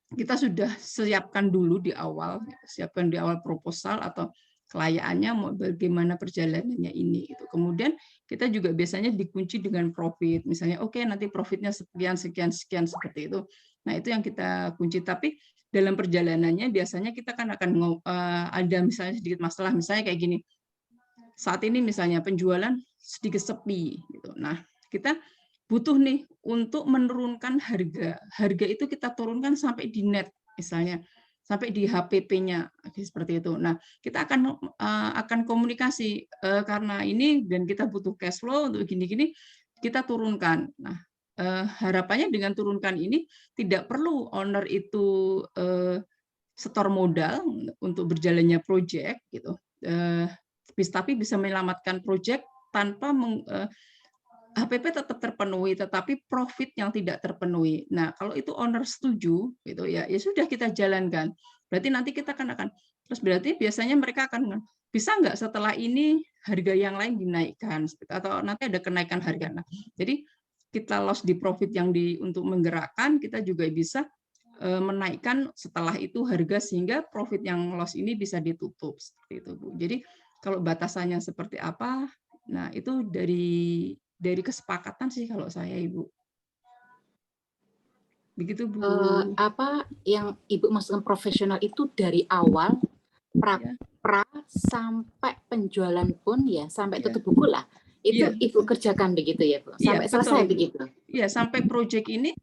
kita sudah siapkan dulu di awal, siapkan di awal proposal atau kelayaannya, mau bagaimana perjalanannya ini. Gitu. Kemudian kita juga biasanya dikunci dengan profit. Misalnya, oke, nanti profitnya sekian, sekian, sekian, seperti itu. Nah, itu yang kita kunci. Tapi dalam perjalanannya biasanya kita kan akan ada misalnya sedikit masalah. Misalnya kayak gini, saat ini misalnya penjualan sedikit sepi. Gitu. Nah, kita butuh nih untuk menurunkan harga. Harga itu kita turunkan sampai di net, misalnya sampai di HPP-nya seperti itu. Nah, kita akan komunikasi karena ini dan kita butuh cash flow untuk gini-gini, kita turunkan. Nah, harapannya dengan turunkan ini tidak perlu owner itu setor modal untuk berjalannya proyek gitu. Tapi bisa menyelamatkan proyek tanpa HPP tetap terpenuhi, tetapi profit yang tidak terpenuhi. Nah, kalau itu owner setuju, gitu ya sudah kita jalankan. Berarti nanti kita akan terus berarti biasanya mereka akan bisa nggak setelah ini harga yang lain dinaikkan atau nanti ada kenaikan harga. Nah, jadi kita loss di profit yang untuk menggerakkan, kita juga bisa menaikkan setelah itu harga sehingga profit yang loss ini bisa ditutup seperti itu, Bu. Jadi kalau batasannya seperti apa? Nah, itu dari kesepakatan sih kalau saya, Ibu. Begitu, Bu. Apa yang Ibu maksudkan profesional itu dari awal pra sampai penjualan pun ya, sampai tutup buku lah. Itu Ibu kerjakan begitu ya, Bu? Sampai selesai begitu? Iya, sampai proyek ini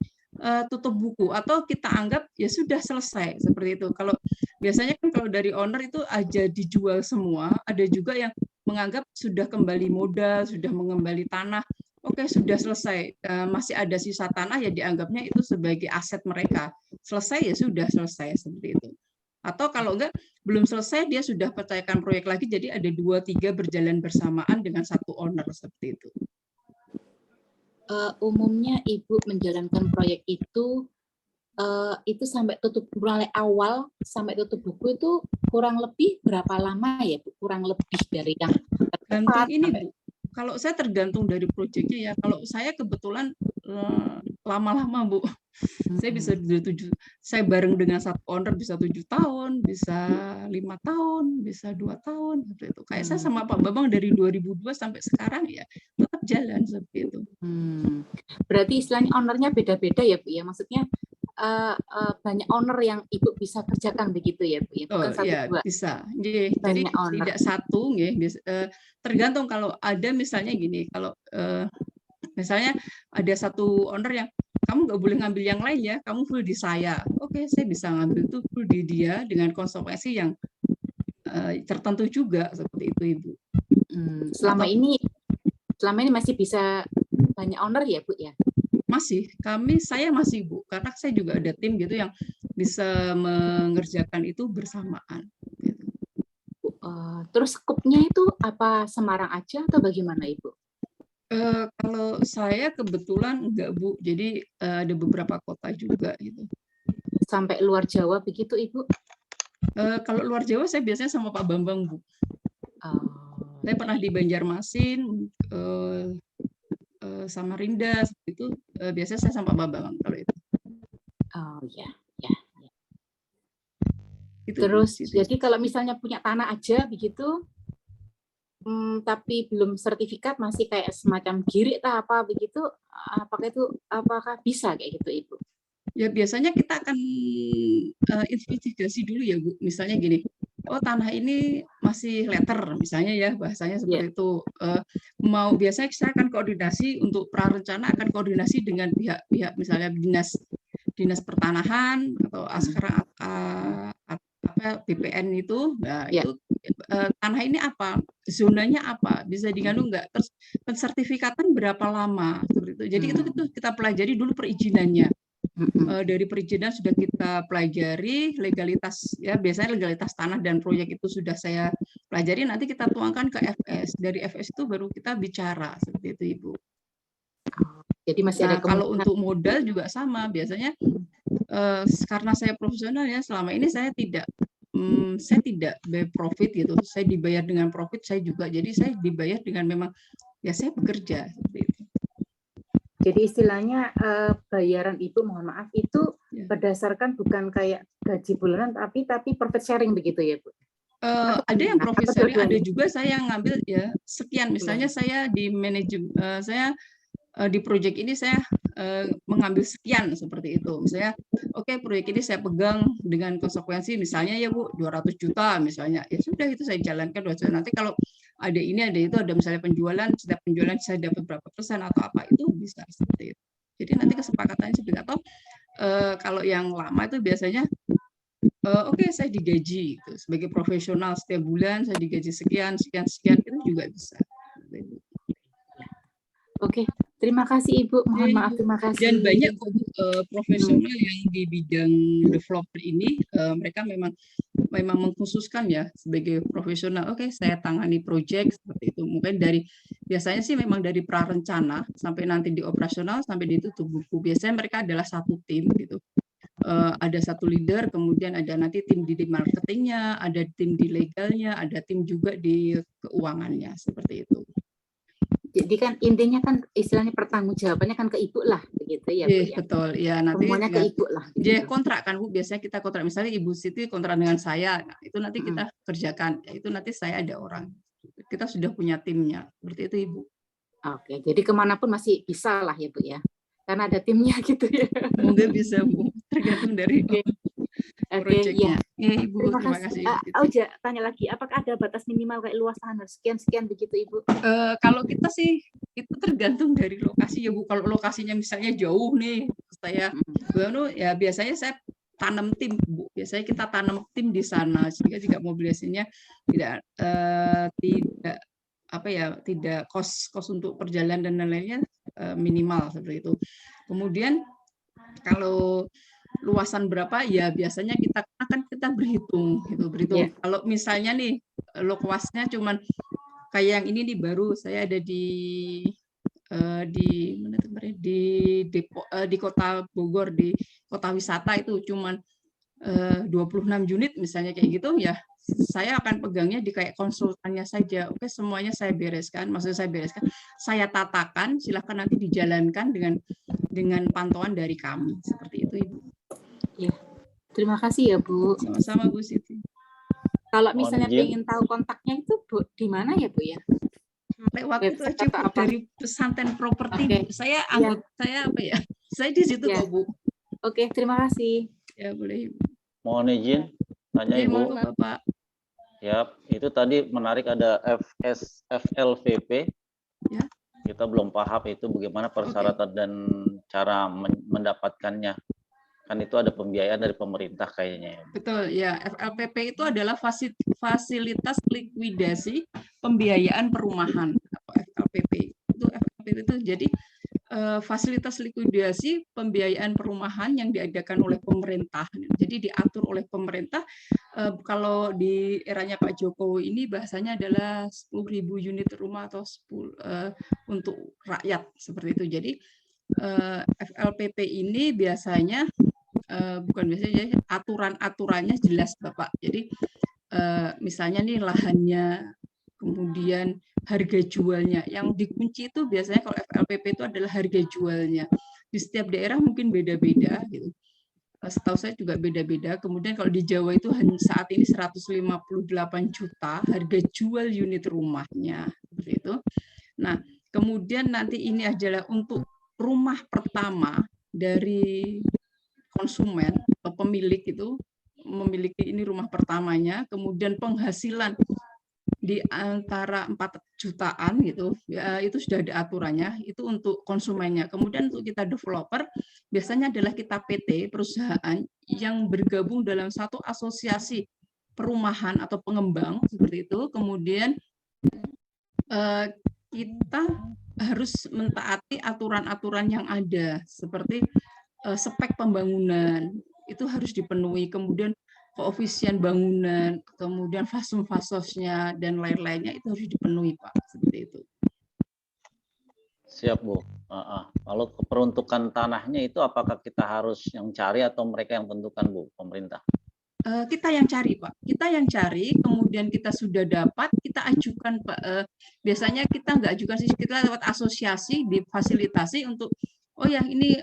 tutup buku atau kita anggap ya sudah selesai seperti itu. Kalau biasanya kan kalau dari owner itu aja dijual semua, ada juga yang menganggap sudah kembali modal, sudah mengembali tanah, oke sudah selesai, masih ada sisa tanah ya dianggapnya itu sebagai aset mereka. Selesai ya sudah selesai seperti itu. Atau kalau enggak belum selesai dia sudah percayakan proyek lagi, jadi ada 2-3 berjalan bersamaan dengan satu owner seperti itu. Umumnya Ibu menjalankan proyek itu sampai tutup mulai awal sampai tutup buku itu kurang lebih berapa lama ya, Bu? Kurang lebih dari yang tergantung ini, Bu. Kalau saya tergantung dari proyeknya ya. Kalau saya kebetulan lama-lama, Bu. Saya bisa saya bareng dengan satu owner bisa 7 tahun, bisa 5 tahun, bisa 2 tahun seperti itu. Kayak saya sama Pak Bambang dari 2002 sampai sekarang ya tetap jalan seperti itu. Berarti istilahnya ownernya beda-beda ya, Bu ya. Maksudnya banyak owner yang Ibu bisa kerjakan begitu ya, Bu ya. Bukan satu dua. Bisa. Jadi tidak satu tergantung. Kalau ada misalnya gini, kalau misalnya ada satu owner yang kamu nggak boleh ngambil yang lain ya, kamu full di saya. Oke, saya bisa ngambil itu full di dia dengan konsekuensi yang tertentu juga seperti itu, Ibu. Selama ini masih bisa banyak owner ya, Bu ya? Masih, saya masih, Bu, karena saya juga ada tim gitu yang bisa mengerjakan itu bersamaan. Gitu. Terus skupnya itu apa Semarang aja atau bagaimana, Ibu? Kalau saya kebetulan enggak, Bu. Jadi ada beberapa kota juga gitu. Sampai luar Jawa begitu, Ibu? Kalau luar Jawa saya biasanya sama Pak Bambang, Bu. Saya pernah di Banjarmasin, Samarinda, seperti itu. Biasanya saya sama Pak Bambang kalau itu. Oh ya. Itu, terus itu. Jadi kalau misalnya punya tanah aja begitu, tapi belum sertifikat, masih kayak semacam girik atau apa begitu, apakah bisa kayak gitu, Ibu? Ya biasanya kita akan investigasi dulu ya, Bu. Misalnya gini, oh tanah ini masih letter misalnya ya, bahasanya seperti itu. Biasanya saya akan koordinasi untuk prarencana, akan koordinasi dengan pihak misalnya dinas pertanahan atau askara BPN itu. Nah, itu tanah ini apa, zonanya apa, bisa diganu enggak, terus pensertifikatan berapa lama seperti itu. Jadi itu kita pelajari dulu perizinannya. Dari perizinan sudah kita pelajari legalitas ya, biasanya legalitas tanah dan proyek itu sudah saya pelajari, nanti kita tuangkan ke FS. Dari FS itu baru kita bicara seperti itu, Ibu. Jadi masih ada kalau untuk modal juga sama, biasanya karena saya profesional ya, selama ini saya tidak bayar profit gitu, saya dibayar dengan profit saya juga, jadi saya dibayar dengan memang ya saya bekerja seperti itu. Jadi istilahnya bayaran Ibu, mohon maaf, itu berdasarkan bukan kayak gaji bulanan tapi profit sharing begitu ya, Bu? Ada yang provisory, ada dua-duanya? juga saya yang ngambil ya sekian. Misalnya saya di manajemen, saya di proyek ini saya mengambil sekian seperti itu. Misalnya, oke, proyek ini saya pegang dengan konsekuensi misalnya ya Bu 200 juta misalnya. Ya sudah itu saya jalankan 200 juta. Nanti kalau ada ini ada itu ada misalnya penjualan, setiap penjualan saya dapat berapa persen atau apa itu bisa seperti itu. Jadi nanti kesepakatannya seperti atau kalau yang lama itu biasanya oke, saya digaji gitu. Sebagai profesional setiap bulan saya digaji sekian sekian sekian itu juga bisa. Oke, terima kasih Ibu. Mohon maaf, terima kasih. Dan banyak profesional yang di bidang developer ini mereka memang mengkhususkan ya sebagai profesional. Oke, saya tangani proyek seperti itu. Mungkin dari biasanya sih memang dari prarencana sampai nanti di operasional sampai ditutup buku. Biasanya mereka adalah satu tim gitu. Ada satu leader, kemudian ada nanti tim di marketingnya, ada tim di legalnya, ada tim juga di keuangannya seperti itu. Jadi kan intinya kan istilahnya pertanggungjawabannya kan ke Ibu lah, begitu ya Bu ya. Betul, ya nanti semuanya ke Ibu lah. Dia kontrak kan Bu, biasanya kita kontrak misalnya Ibu Siti kontrak dengan saya, nah, itu nanti kita kerjakan, itu nanti saya ada orang, kita sudah punya timnya, seperti itu Ibu. Oke, jadi kemanapun masih bisa lah ya Bu ya, karena ada timnya gitu ya. Mungkin bisa Bu, tergantung dari proyeknya. Ya. Ibu, terima kasih. Auja, tanya lagi, apakah ada batas minimal kayak luas tanah sekian-sekian begitu Ibu? Kalau kita sih itu tergantung dari lokasi ya Bu. Kalau lokasinya misalnya jauh nih, saya ya biasanya saya tanam tim Bu. Biasanya kita tanam tim di sana sehingga juga mobilisasinya tidak kos untuk perjalanan dan lain-lainnya minimal seperti itu. Kemudian kalau luasan berapa ya biasanya kita berhitung gitu, berhitung. Yeah. Kalau misalnya nih luasnya cuman kayak yang ini nih baru saya ada di mana kemarin di Kota Bogor, di kota wisata itu cuman 26 unit misalnya kayak gitu ya, saya akan pegangnya di kayak konsultannya saja. Oke, semuanya saya bereskan, saya tatakan, silahkan nanti dijalankan dengan pantauan dari kami seperti itu Ibu. Ya, terima kasih ya Bu. Sama-sama Bu Siti. Kalau misalnya ingin tahu kontaknya itu Bu, di mana ya Bu ya? Waktu itu aja Bu, dari Pesantren Properti. Okay. Saya anggap saya apa ya? Saya di situ kok Bu. Oke, terima kasih. Ya boleh. Mohon izin tanya Ibu. Bapak. Ya, itu tadi menarik ada FLVP. Ya. Kita belum paham itu bagaimana persyaratan dan cara mendapatkannya. Kan itu ada pembiayaan dari pemerintah kayaknya. Betul, ya. FLPP itu adalah fasilitas likuidasi pembiayaan perumahan. FLPP itu jadi fasilitas likuidasi pembiayaan perumahan yang diadakan oleh pemerintah. Jadi diatur oleh pemerintah. Kalau di eranya Pak Jokowi ini bahasanya adalah 10.000 unit rumah atau 10 untuk rakyat seperti itu. Jadi FLPP ini biasanya bukan biasanya, aturan-aturannya jelas Bapak. Jadi misalnya nih lahannya, kemudian harga jualnya. Yang dikunci itu biasanya kalau FLPP itu adalah harga jualnya. Di setiap daerah mungkin beda-beda gitu. Setahu saya juga beda-beda. Kemudian kalau di Jawa itu saat ini 158 juta harga jual unit rumahnya seperti itu. Nah, kemudian nanti ini adalah untuk rumah pertama dari konsumen atau pemilik itu memiliki ini rumah pertamanya, kemudian penghasilan di antara 4 jutaan gitu, ya, itu sudah ada aturannya, itu untuk konsumennya. Kemudian untuk kita developer, biasanya adalah kita PT, perusahaan yang bergabung dalam satu asosiasi perumahan atau pengembang, seperti itu. Kemudian kita harus mentaati aturan-aturan yang ada, seperti spek pembangunan, itu harus dipenuhi, kemudian koefisien bangunan, kemudian fasum-fasosnya, dan lain-lainnya itu harus dipenuhi, Pak. Seperti itu. Siap, Bu. Kalau peruntukan tanahnya itu apakah kita harus yang cari atau mereka yang tentukan, Bu, pemerintah? Kita yang cari, Pak. Kita yang cari, kemudian kita sudah dapat, kita ajukan, Pak. Biasanya kita nggak ajukan sih, kita lewat asosiasi, difasilitasi untuk, oh ya ini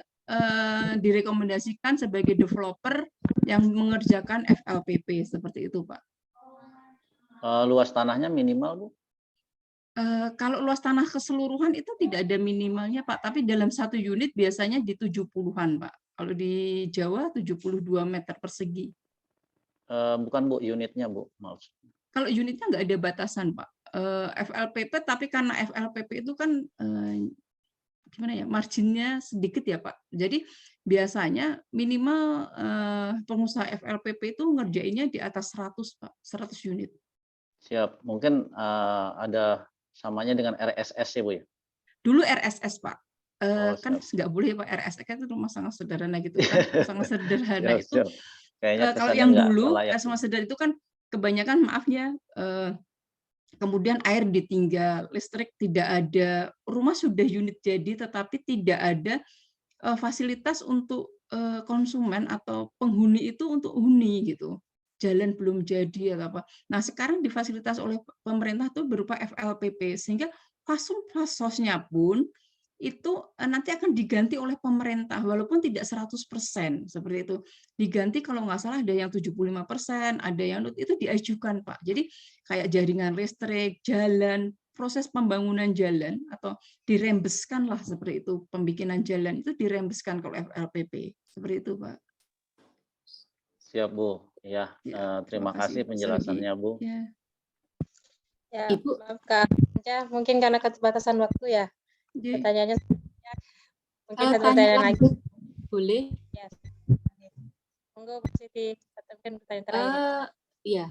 direkomendasikan sebagai developer yang mengerjakan FLPP seperti itu, Pak. Luas tanahnya minimal, Bu? Kalau luas tanah keseluruhan itu tidak ada minimalnya, Pak, tapi dalam satu unit biasanya di 70-an, Pak. Kalau di Jawa 72 meter persegi. Bukan, Bu, unitnya, Bu. Maaf. Kalau unitnya nggak ada batasan, Pak. FLPP, tapi karena FLPP itu kan gimana ya, marginnya sedikit ya, Pak. Jadi biasanya minimal pengusaha FLPP itu ngerjainnya di atas 100, Pak, 100 unit. Siap. Mungkin ada samanya dengan RSS ya, Bu ya? Dulu RSS, Pak. Kan siap. nggak boleh, Pak, RSS kan itu rumah sangat sederhana gitu kan. Sangat sederhana Siap, itu. siap. Kayaknya Kalau kesannya yang nggak dulu layak. rumah sederhana itu kan kebanyakan, maaf ya, kemudian air ditinggal, listrik tidak ada, rumah sudah unit jadi tetapi tidak ada fasilitas untuk konsumen atau penghuni itu untuk huni gitu. Jalan belum jadi atau apa. Nah, sekarang difasilitas oleh pemerintah itu berupa FLPP, sehingga fasosnya pun itu nanti akan diganti oleh pemerintah walaupun tidak 100% seperti itu. Diganti kalau nggak salah ada yang 75%, ada yang itu diajukan, Pak. Jadi kayak jaringan listrik, jalan, proses pembangunan jalan atau dirembeskan lah seperti itu, pembikinan jalan itu dirembeskan kalau FLPP. Seperti itu, Pak. Siap, Bu. Ya, terima kasih penjelasannya, Bu. Ya, Ibu. Maaf, Kak. Ya, mungkin karena keterbatasan waktu ya. Pertanyaannya mungkin satu pertanyaan lagi. Boleh? Ya. Monggo, Bu Siti. Mungkin pertanyaan terakhir. Iya.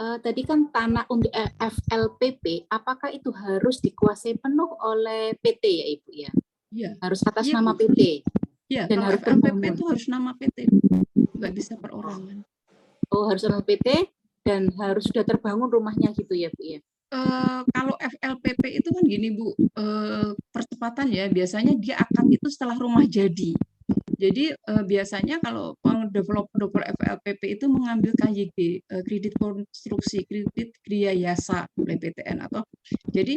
Tadi kan tanah untuk FLPP, apakah itu harus dikuasai penuh oleh PT ya, Ibu ya? Iya. Harus atas nama PT. Iya, dan kalau harus FLPP itu harus nama PT, nggak bisa perorangan. Oh, harus nama PT dan harus sudah terbangun rumahnya gitu ya, Bu ya? Kalau FLPP itu kan gini, Bu, percepatan ya, biasanya dia akad itu setelah rumah jadi. Jadi biasanya kalau developer FLPP itu mengambil KYG, kredit konstruksi, kredit kriya yasa oleh PTN atau jadi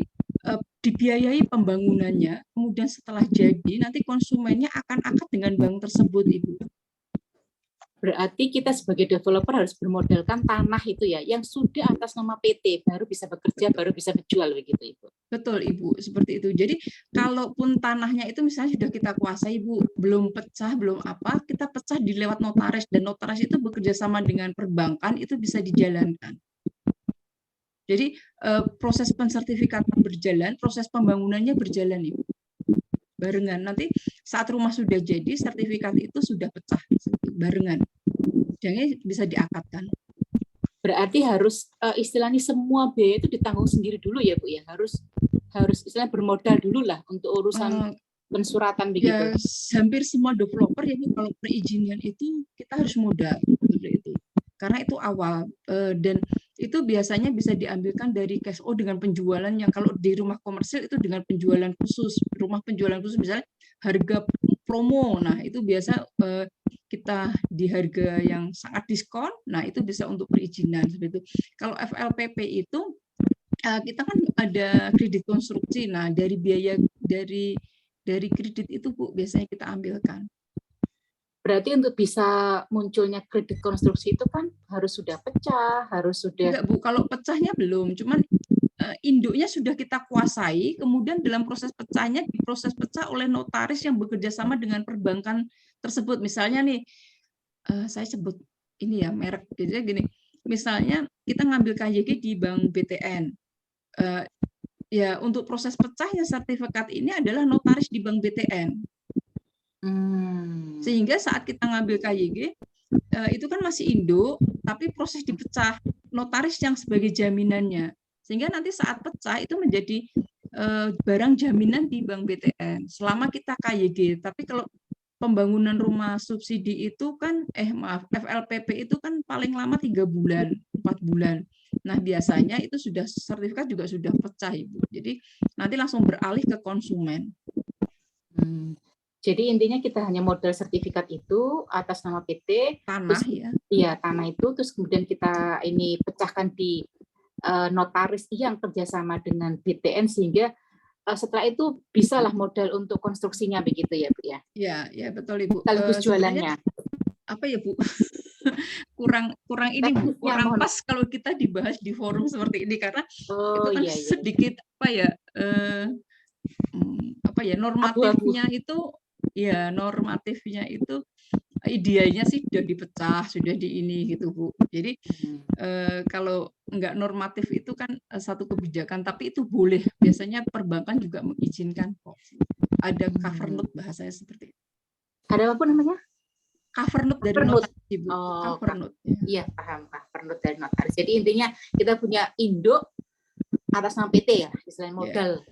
dibiayai pembangunannya, kemudian setelah jadi nanti konsumennya akan akad dengan bank tersebut, Ibu. Berarti kita sebagai developer harus bermodalkan tanah itu ya, yang sudah atas nama PT, baru bisa bekerja, baru bisa menjual begitu, Ibu. Betul, Ibu, seperti itu. Jadi kalaupun tanahnya itu misalnya sudah kita kuasai, Ibu, belum pecah, belum apa, kita pecah di lewat notaris, dan notaris itu bekerja sama dengan perbankan, itu bisa dijalankan. Jadi proses pensertifikatan berjalan, proses pembangunannya berjalan, Ibu. Barengan. Nanti saat rumah sudah jadi, sertifikat itu sudah pecah, barengan. Jadi bisa diakadkan. Berarti harus istilahnya semua biaya itu ditanggung sendiri dulu ya, Bu ya? Harus istilahnya bermodal dulu lah untuk urusan pensuratan begitu. Ya, hampir semua developer ya, Bu, kalau perizinan itu kita harus modal seperti itu. Karena itu awal dan itu biasanya bisa diambilkan dari cash out dengan penjualan yang kalau di rumah komersil itu dengan penjualan khusus, rumah penjualan khusus misalnya harga promo. Nah, itu biasa kita di harga yang sangat diskon. Nah, itu bisa untuk perizinan seperti itu. Kalau FLPP itu kita kan ada kredit konstruksi. Nah, dari biaya dari kredit itu, Bu, biasanya kita ambilkan. Berarti untuk bisa munculnya kredit konstruksi itu kan harus sudah pecah, harus sudah... Enggak, Bu, kalau pecahnya belum, cuman induknya sudah kita kuasai, kemudian dalam proses pecahnya diproses pecah oleh notaris yang bekerja sama dengan perbankan tersebut. Misalnya nih, saya sebut ini ya, merek, jadi gini, misalnya kita ngambil KYG di Bank BTN, ya untuk proses pecahnya sertifikat ini adalah notaris di Bank BTN. Sehingga saat kita ngambil KYG, itu kan masih induk, tapi proses dipecah, notaris yang sebagai jaminannya. Sehingga nanti saat pecah itu menjadi barang jaminan di Bank BTN, selama kita KYG. Tapi kalau pembangunan rumah subsidi itu kan, FLPP itu kan paling lama 3 bulan, 4 bulan. Nah, biasanya itu sudah sertifikat juga sudah pecah, Ibu. Jadi nanti langsung beralih ke konsumen. Jadi intinya kita hanya modal sertifikat itu atas nama PT, tanah terus, ya. Iya, tanah itu, terus kemudian kita ini pecahkan di notaris yang kerjasama dengan BTN sehingga setelah itu bisalah modal untuk konstruksinya begitu ya, Bu ya? Ya, ya betul, Ibu. Sekaligus jualannya. Apa ya, Bu? kurang kurang ini Bu, Teknisnya kurang mohon. pas kalau kita dibahas di forum seperti ini karena itu Oh kan iya iya. sedikit apa ya apa ya Abu-abu. normatifnya itu idealnya sih sudah dipecah, sudah di ini gitu Bu. Jadi kalau nggak normatif itu kan satu kebijakan, tapi itu boleh. Biasanya perbankan juga mengizinkan kok. Ada cover note bahasanya seperti itu. Ada apa namanya? Cover note dari Cover note. notaris Bu. Oh, Cover note. Ya. Iya paham, cover note dari notaris. Jadi intinya kita punya induk atas nama PT ya, istilahnya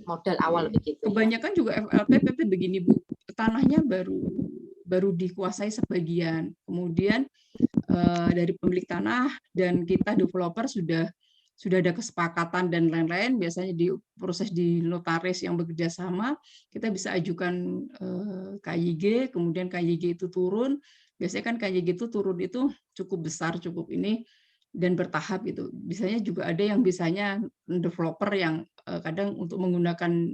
modal awal begitu. Kebanyakan juga FLPPP begini Bu, tanahnya baru dikuasai sebagian, kemudian dari pemilik tanah dan kita developer sudah ada kesepakatan dan lain-lain. Biasanya di proses di notaris yang bekerja sama, kita bisa ajukan KYG, kemudian KYG itu turun. Biasanya kan KYG itu turun itu cukup besar, cukup ini, dan bertahap itu. Biasanya juga ada yang bisanya developer yang kadang untuk menggunakan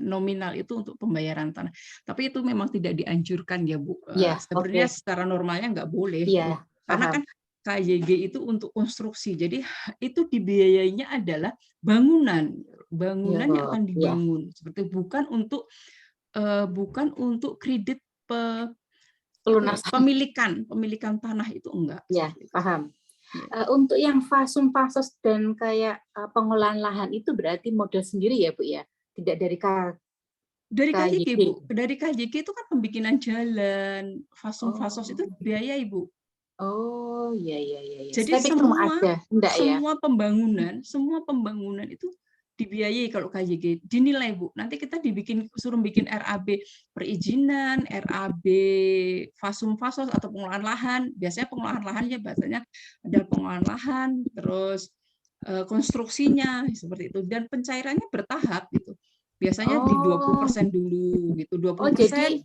nominal itu untuk pembayaran tanah. Tapi itu memang tidak dianjurkan ya Bu. Sebenarnya secara normalnya nggak boleh. Iya, karena kan KYG itu untuk konstruksi. Jadi itu dibiayainya adalah bangunan yang akan dibangun. Seperti bukan untuk kredit pemilikan tanah itu enggak. Ya, paham. Untuk yang fasum-fasos dan kayak pengolahan lahan itu berarti modal sendiri ya Bu ya? Tidak dari KYG Bu. Dari KYG itu kan pembikinan jalan, fasum-fasos itu biaya Ibu. Oh iya. Jadi semua pembangunan itu dibiayai kalau KYG, dinilai Bu. Nanti kita suruh bikin RAB perizinan, RAB fasum-fasos atau pengolahan lahan. Biasanya pengolahan lahannya bahasanya ada pengolahan lahan, terus konstruksinya seperti itu, dan pencairannya bertahap gitu. Biasanya di 20% dulu gitu, 20%. Jadi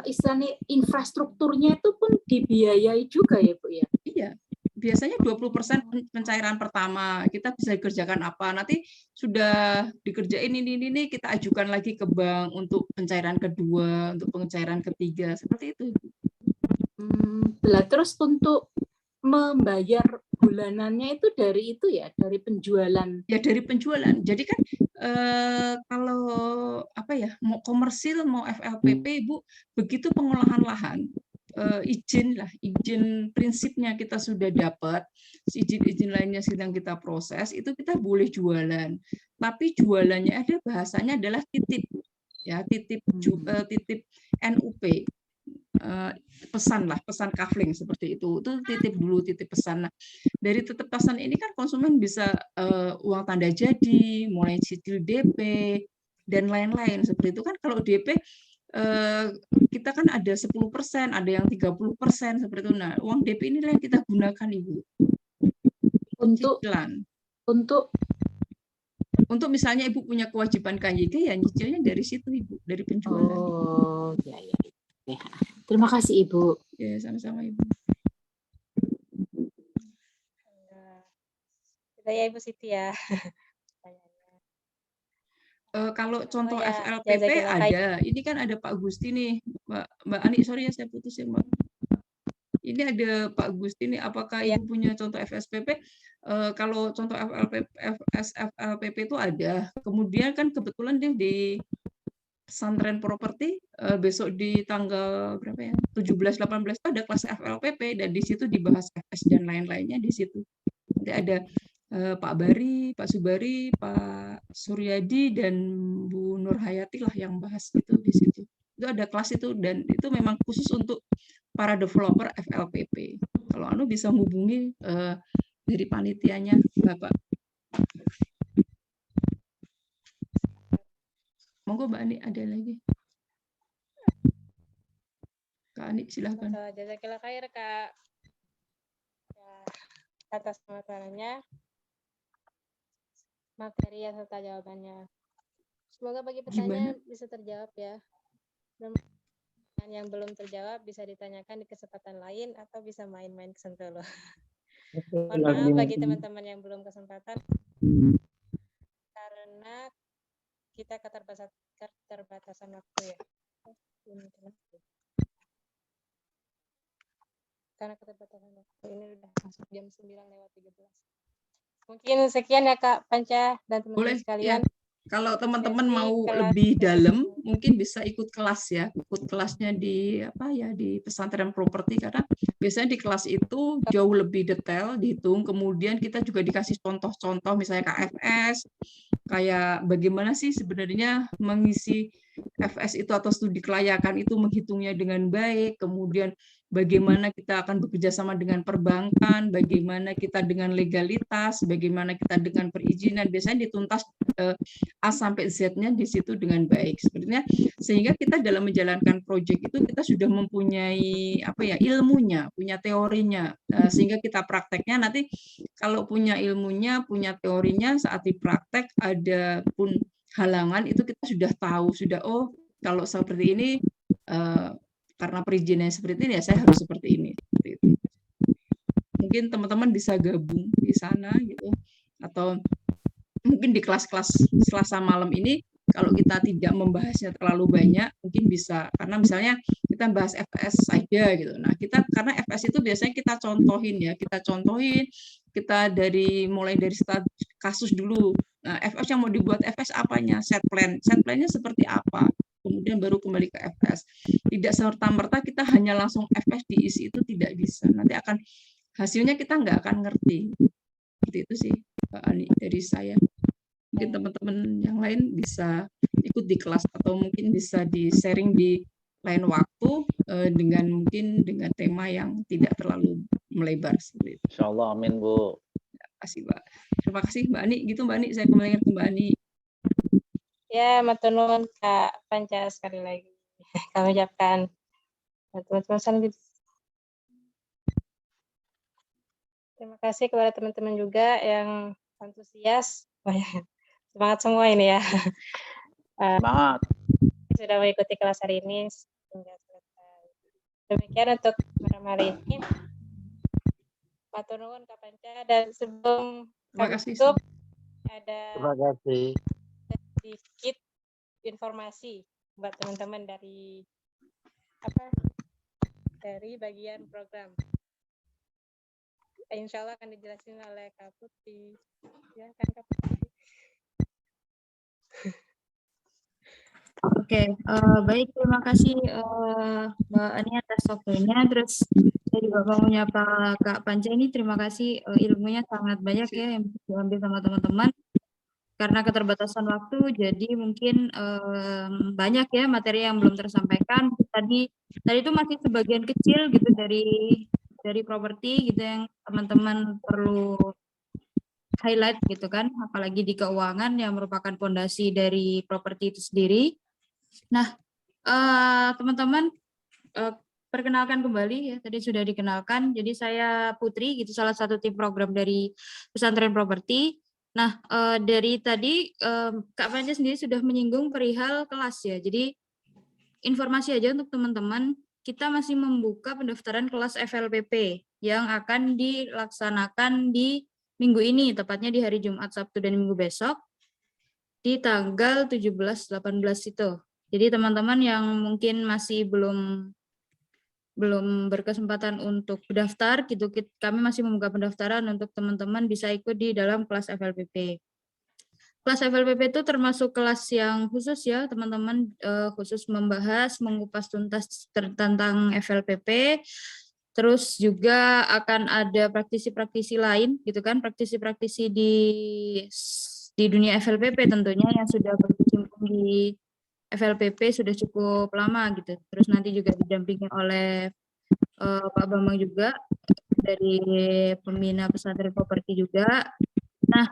istilahnya infrastrukturnya itu pun dibiayai juga ya Bu ya? Iya. Biasanya 20% pencairan pertama, kita bisa kerjakan apa, nanti sudah dikerjain ini kita ajukan lagi ke bank untuk pencairan kedua, untuk pencairan ketiga, seperti itu. Terus untuk membayar bulanannya itu dari dari penjualan. Ya dari penjualan. Jadi kan kalau mau komersil mau FLPP Ibu, begitu pengolahan lahan, izin prinsipnya kita sudah dapat, izin lainnya sedang kita proses, itu kita boleh jualan. Tapi jualannya ada bahasanya adalah titip, ya titip NUP, pesan kafling seperti itu titip dulu, titip pesan. Nah, dari titip pesan ini kan konsumen bisa uang tanda jadi, mulai cicil DP dan lain-lain seperti itu kan. Kalau DP kita kan ada 10%, ada yang 30% seperti itu. Nah, uang DP inilah yang kita gunakan Ibu. Untuk cicilan. Untuk misalnya Ibu punya kewajiban KYG, ya nyicilnya dari situ Ibu, dari penjualan. Oh, ya. Terima kasih Ibu. Ya, sama-sama Ibu. Kita ya Ibu Siti ya. Kalau contoh FLPP ada, ini kan ada Pak Gusti nih, Mbak Ani, sorry ya saya putus ya Mbak. Ini ada Pak Gusti nih, apakah Ibu punya contoh FSPP? Kalau contoh FLPP itu ada. Kemudian kan kebetulan dia di pesantren properti besok di tanggal berapa ya? 17-18 itu ada kelas FLPP dan di situ dibahas FS dan lain-lainnya di situ. Nanti ada Pak Bari, Pak Subari, Pak Suryadi dan Bu Nur Hayati lah yang bahas itu di situ. Itu ada kelas itu dan itu memang khusus untuk para developer FLPP. Kalau anu bisa hubungi dari panitianya Bapak. Monggo Mbak Ani, ada lagi. Kak Ani silakan. Jazakallah khair Kak. Ya, atas materi serta jawabannya. Semoga bagi pertanyaan bisa terjawab ya. Dan yang belum terjawab bisa ditanyakan di kesempatan lain atau bisa main-main ke Sentolo. Mohon maaf bagi teman-teman yang belum kesempatan karena kita keterbatasan waktu ya. karena keterbatasan waktu. Ini udah masuk jam 9:13. Mungkin sekian ya Kak Panca dan teman-teman sekalian. Kalau teman-teman Sesi mau kelas lebih dari- dalam, mungkin bisa ikut kelas ya, ikut kelasnya di di pesantren properti, karena biasanya di kelas itu jauh lebih detail dihitung. Kemudian kita juga dikasih contoh-contoh, misalnya KFS, kayak bagaimana sih sebenarnya mengisi FS itu atau studi kelayakan itu menghitungnya dengan baik, kemudian bagaimana kita akan bekerja sama dengan perbankan, bagaimana kita dengan legalitas, bagaimana kita dengan perizinan, biasanya dituntas A sampai Z-nya di situ dengan baik. Sebenarnya sehingga kita dalam menjalankan proyek itu kita sudah mempunyai ilmunya, punya teorinya, sehingga kita prakteknya nanti kalau punya ilmunya, punya teorinya, saat dipraktek ada pun halangan itu kita sudah tahu, sudah kalau seperti ini karena perizinannya seperti ini ya saya harus seperti ini. Mungkin teman-teman bisa gabung di sana gitu, atau mungkin di kelas-kelas Selasa malam ini kalau kita tidak membahasnya terlalu banyak mungkin bisa, karena misalnya kita bahas FS saja gitu. Nah, karena FS itu biasanya kita contohin, kita mulai dari kasus dulu. Nah, FS yang mau dibuat FS apanya? Set plan-nya seperti apa? Kemudian baru kembali ke FS. Tidak serta-merta kita hanya langsung FS diisi, itu tidak bisa. Nanti hasilnya kita nggak akan ngerti. Seperti itu sih, Mbak Ani, dari saya. Mungkin teman-teman yang lain bisa ikut di kelas atau mungkin bisa di-sharing di lain waktu dengan tema yang tidak terlalu melebar. Insya Allah, amin Bu. Terima kasih, Mbak. Terima kasih, Mbak Ani. Gitu, Mbak Ani, saya kembalikan ke Mbak Ani. Ya, matur nuwun Kak Panca sekali lagi. Kami ucapkan teman-teman selanjutnya. Terima kasih kepada teman-teman juga yang antusias. Semangat semua ini ya. Semangat. Sudah mengikuti kelas hari ini hingga selesai. Demikian untuk malam hari ini. Matur nuwun Kak Panca, dan sebelum Terima kami kasih. tutup ada Terima kasih. sedikit informasi buat teman-teman dari bagian program. Insya Allah akan dijelasin oleh Kak Putri. Ya kan Kak Putri? Oke, baik, terima kasih Mbak Ani atas waktunya. Terus saya juga mau menyapa Kak Panca ini, terima kasih, ilmunya sangat banyak ya yang bisa diambil sama teman-teman. Karena keterbatasan waktu, jadi mungkin banyak ya materi yang belum tersampaikan. Tadi itu masih sebagian kecil gitu dari properti gitu yang teman-teman perlu highlight gitu kan, apalagi di keuangan yang merupakan fondasi dari properti itu sendiri. Nah, teman-teman, perkenalkan kembali ya, tadi sudah dikenalkan. Jadi saya Putri, gitu, salah satu tim program dari Pesantren Properti. Nah, dari tadi Kak Panca sendiri sudah menyinggung perihal kelas ya. Jadi informasi aja untuk teman-teman, kita masih membuka pendaftaran kelas FLPP yang akan dilaksanakan di minggu ini, tepatnya di hari Jumat, Sabtu, dan Minggu besok, di tanggal 17-18 itu. Jadi teman-teman yang mungkin masih belum berkesempatan untuk daftar gitu, kami masih membuka pendaftaran untuk teman-teman bisa ikut di dalam kelas FLPP. Kelas FLPP itu termasuk kelas yang khusus ya teman-teman, khusus membahas, mengupas tuntas tentang FLPP. Terus juga akan ada praktisi-praktisi lain gitu kan, praktisi-praktisi di dunia FLPP tentunya yang sudah berkecimpung di FLPP sudah cukup lama gitu. Terus nanti juga didampingi oleh Pak Bambang juga dari pembina pesantren properti juga. Nah,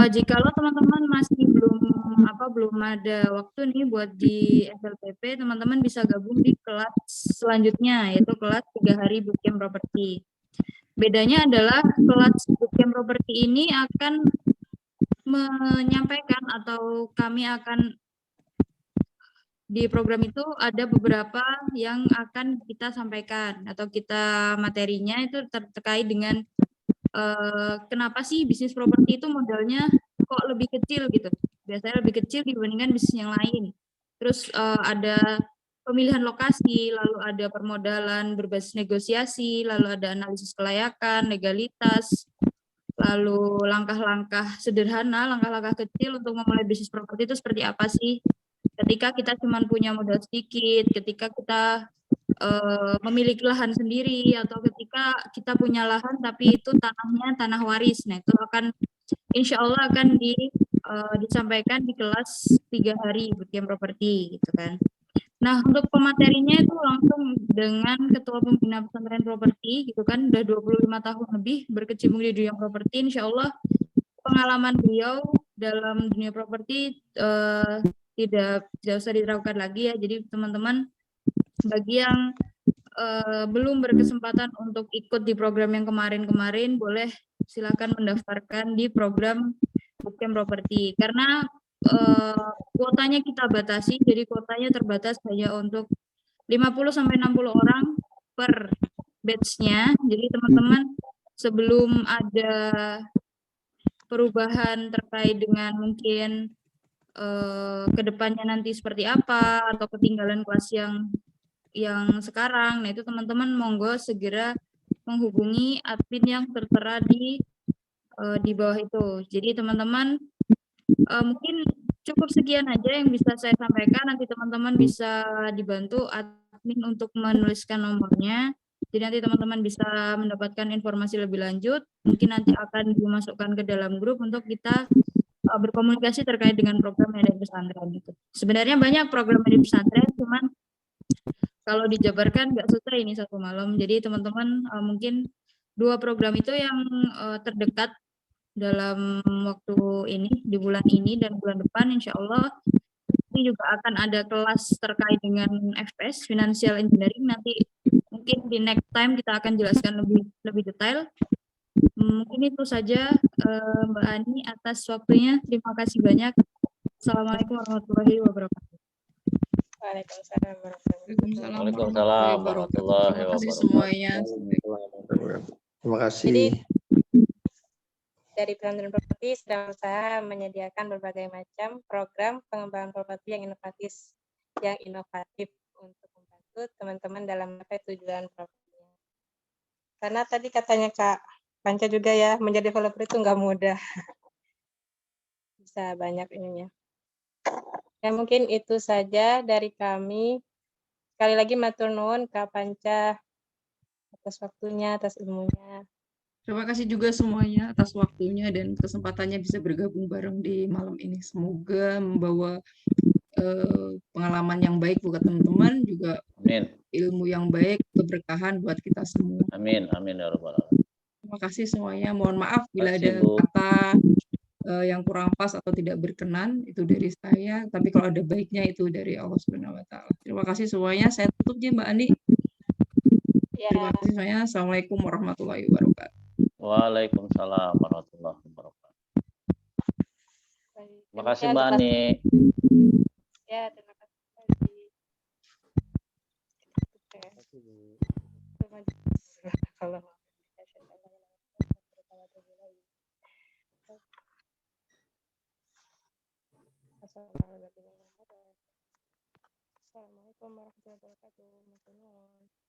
jikalau teman-teman masih belum ada waktu nih buat di FLPP, teman-teman bisa gabung di kelas selanjutnya, yaitu kelas 3 hari bootcamp properti. Bedanya adalah kelas bootcamp properti ini akan menyampaikan atau kami akan di program itu ada beberapa yang akan kita sampaikan atau kita materinya itu terkait dengan kenapa sih bisnis properti itu modalnya kok lebih kecil gitu. Biasanya lebih kecil dibandingkan bisnis yang lain. Terus ada pemilihan lokasi, lalu ada permodalan berbasis negosiasi, lalu ada analisis kelayakan, legalitas, lalu langkah-langkah sederhana, langkah-langkah kecil untuk memulai bisnis properti itu seperti apa sih? Ketika kita cuma punya modal sedikit, ketika kita memiliki lahan sendiri, atau ketika kita punya lahan tapi itu tanahnya tanah waris. Nah, itu akan insya Allah akan disampaikan di kelas 3 hari bootcamp properti gitu kan. Nah, untuk pematerinya itu langsung dengan Ketua Pembina Pesantren Properti gitu kan, udah 25 tahun lebih berkecimpung di dunia properti. Insya Allah pengalaman beliau dalam dunia properti tidak usah diragukan lagi ya. Jadi teman-teman bagi yang belum berkesempatan untuk ikut di program yang kemarin-kemarin, boleh silakan mendaftarkan di program bootcamp properti. Karena kuotanya kita batasi, jadi kuotanya terbatas hanya untuk 50-60 orang per batch-nya. Jadi teman-teman sebelum ada perubahan terkait dengan mungkin kedepannya nanti seperti apa, atau ketinggalan kelas yang sekarang, nah itu teman-teman monggo segera menghubungi admin yang tertera di bawah itu. Jadi teman-teman mungkin cukup sekian aja yang bisa saya sampaikan. Nanti teman-teman bisa dibantu admin untuk menuliskan nomornya. Jadi nanti teman-teman bisa mendapatkan informasi lebih lanjut. Mungkin nanti akan dimasukkan ke dalam grup untuk kita berkomunikasi terkait dengan program yang ada di pesantren itu. Sebenarnya banyak program yang di pesantren, cuman kalau dijabarkan nggak selesai ini satu malam. Jadi teman-teman mungkin 2 program itu yang terdekat dalam waktu ini, di bulan ini dan bulan depan, insya Allah ini juga akan ada kelas terkait dengan FPS, Financial Engineering. Nanti mungkin di next time kita akan jelaskan lebih detail. Mungkin itu saja Mbak Ani atas waktunya. Terima kasih banyak. Assalamualaikum warahmatullahi wabarakatuh. Waalaikumsalam warahmatullahi Waalaikumsalam warahmatullahi Terima kasih wabarakatuh. semuanya. Terima kasih. Jadi dari Pesantren Properti sedang berusaha menyediakan berbagai macam program pengembangan properti yang inovatif untuk membantu teman-teman dalam mencapai tujuan propertinya. Karena tadi katanya Kak Panca juga ya, menjadi developer itu nggak mudah. Bisa banyak ininya. Ya mungkin itu saja dari kami. Sekali lagi matur nuwun Kak Panca atas waktunya, atas ilmunya. Terima kasih juga semuanya atas waktunya dan kesempatannya bisa bergabung bareng di malam ini. Semoga membawa pengalaman yang baik buat teman-teman, juga Amin. ilmu yang baik, keberkahan buat kita semua. Amin. Amin ya rabbal alamin. Terima kasih semuanya. Mohon maaf bila Terima ada kasih, Bu. kata yang kurang pas atau tidak berkenan, itu dari saya. Tapi kalau ada baiknya itu dari Allah Subhanahu wa Ta'ala. Terima kasih semuanya. Saya tutup ya Mbak Andi. Ya, Terima kasih semuanya. Assalamualaikum warahmatullahi wabarakatuh. Waalaikumsalam warahmatullahi wabarakatuh. baik. Terima kasih Demikian Mbak atas- Ani. Ya, terima kasih. Kalau Assalamualaikum warahmatullahi wabarakatuh.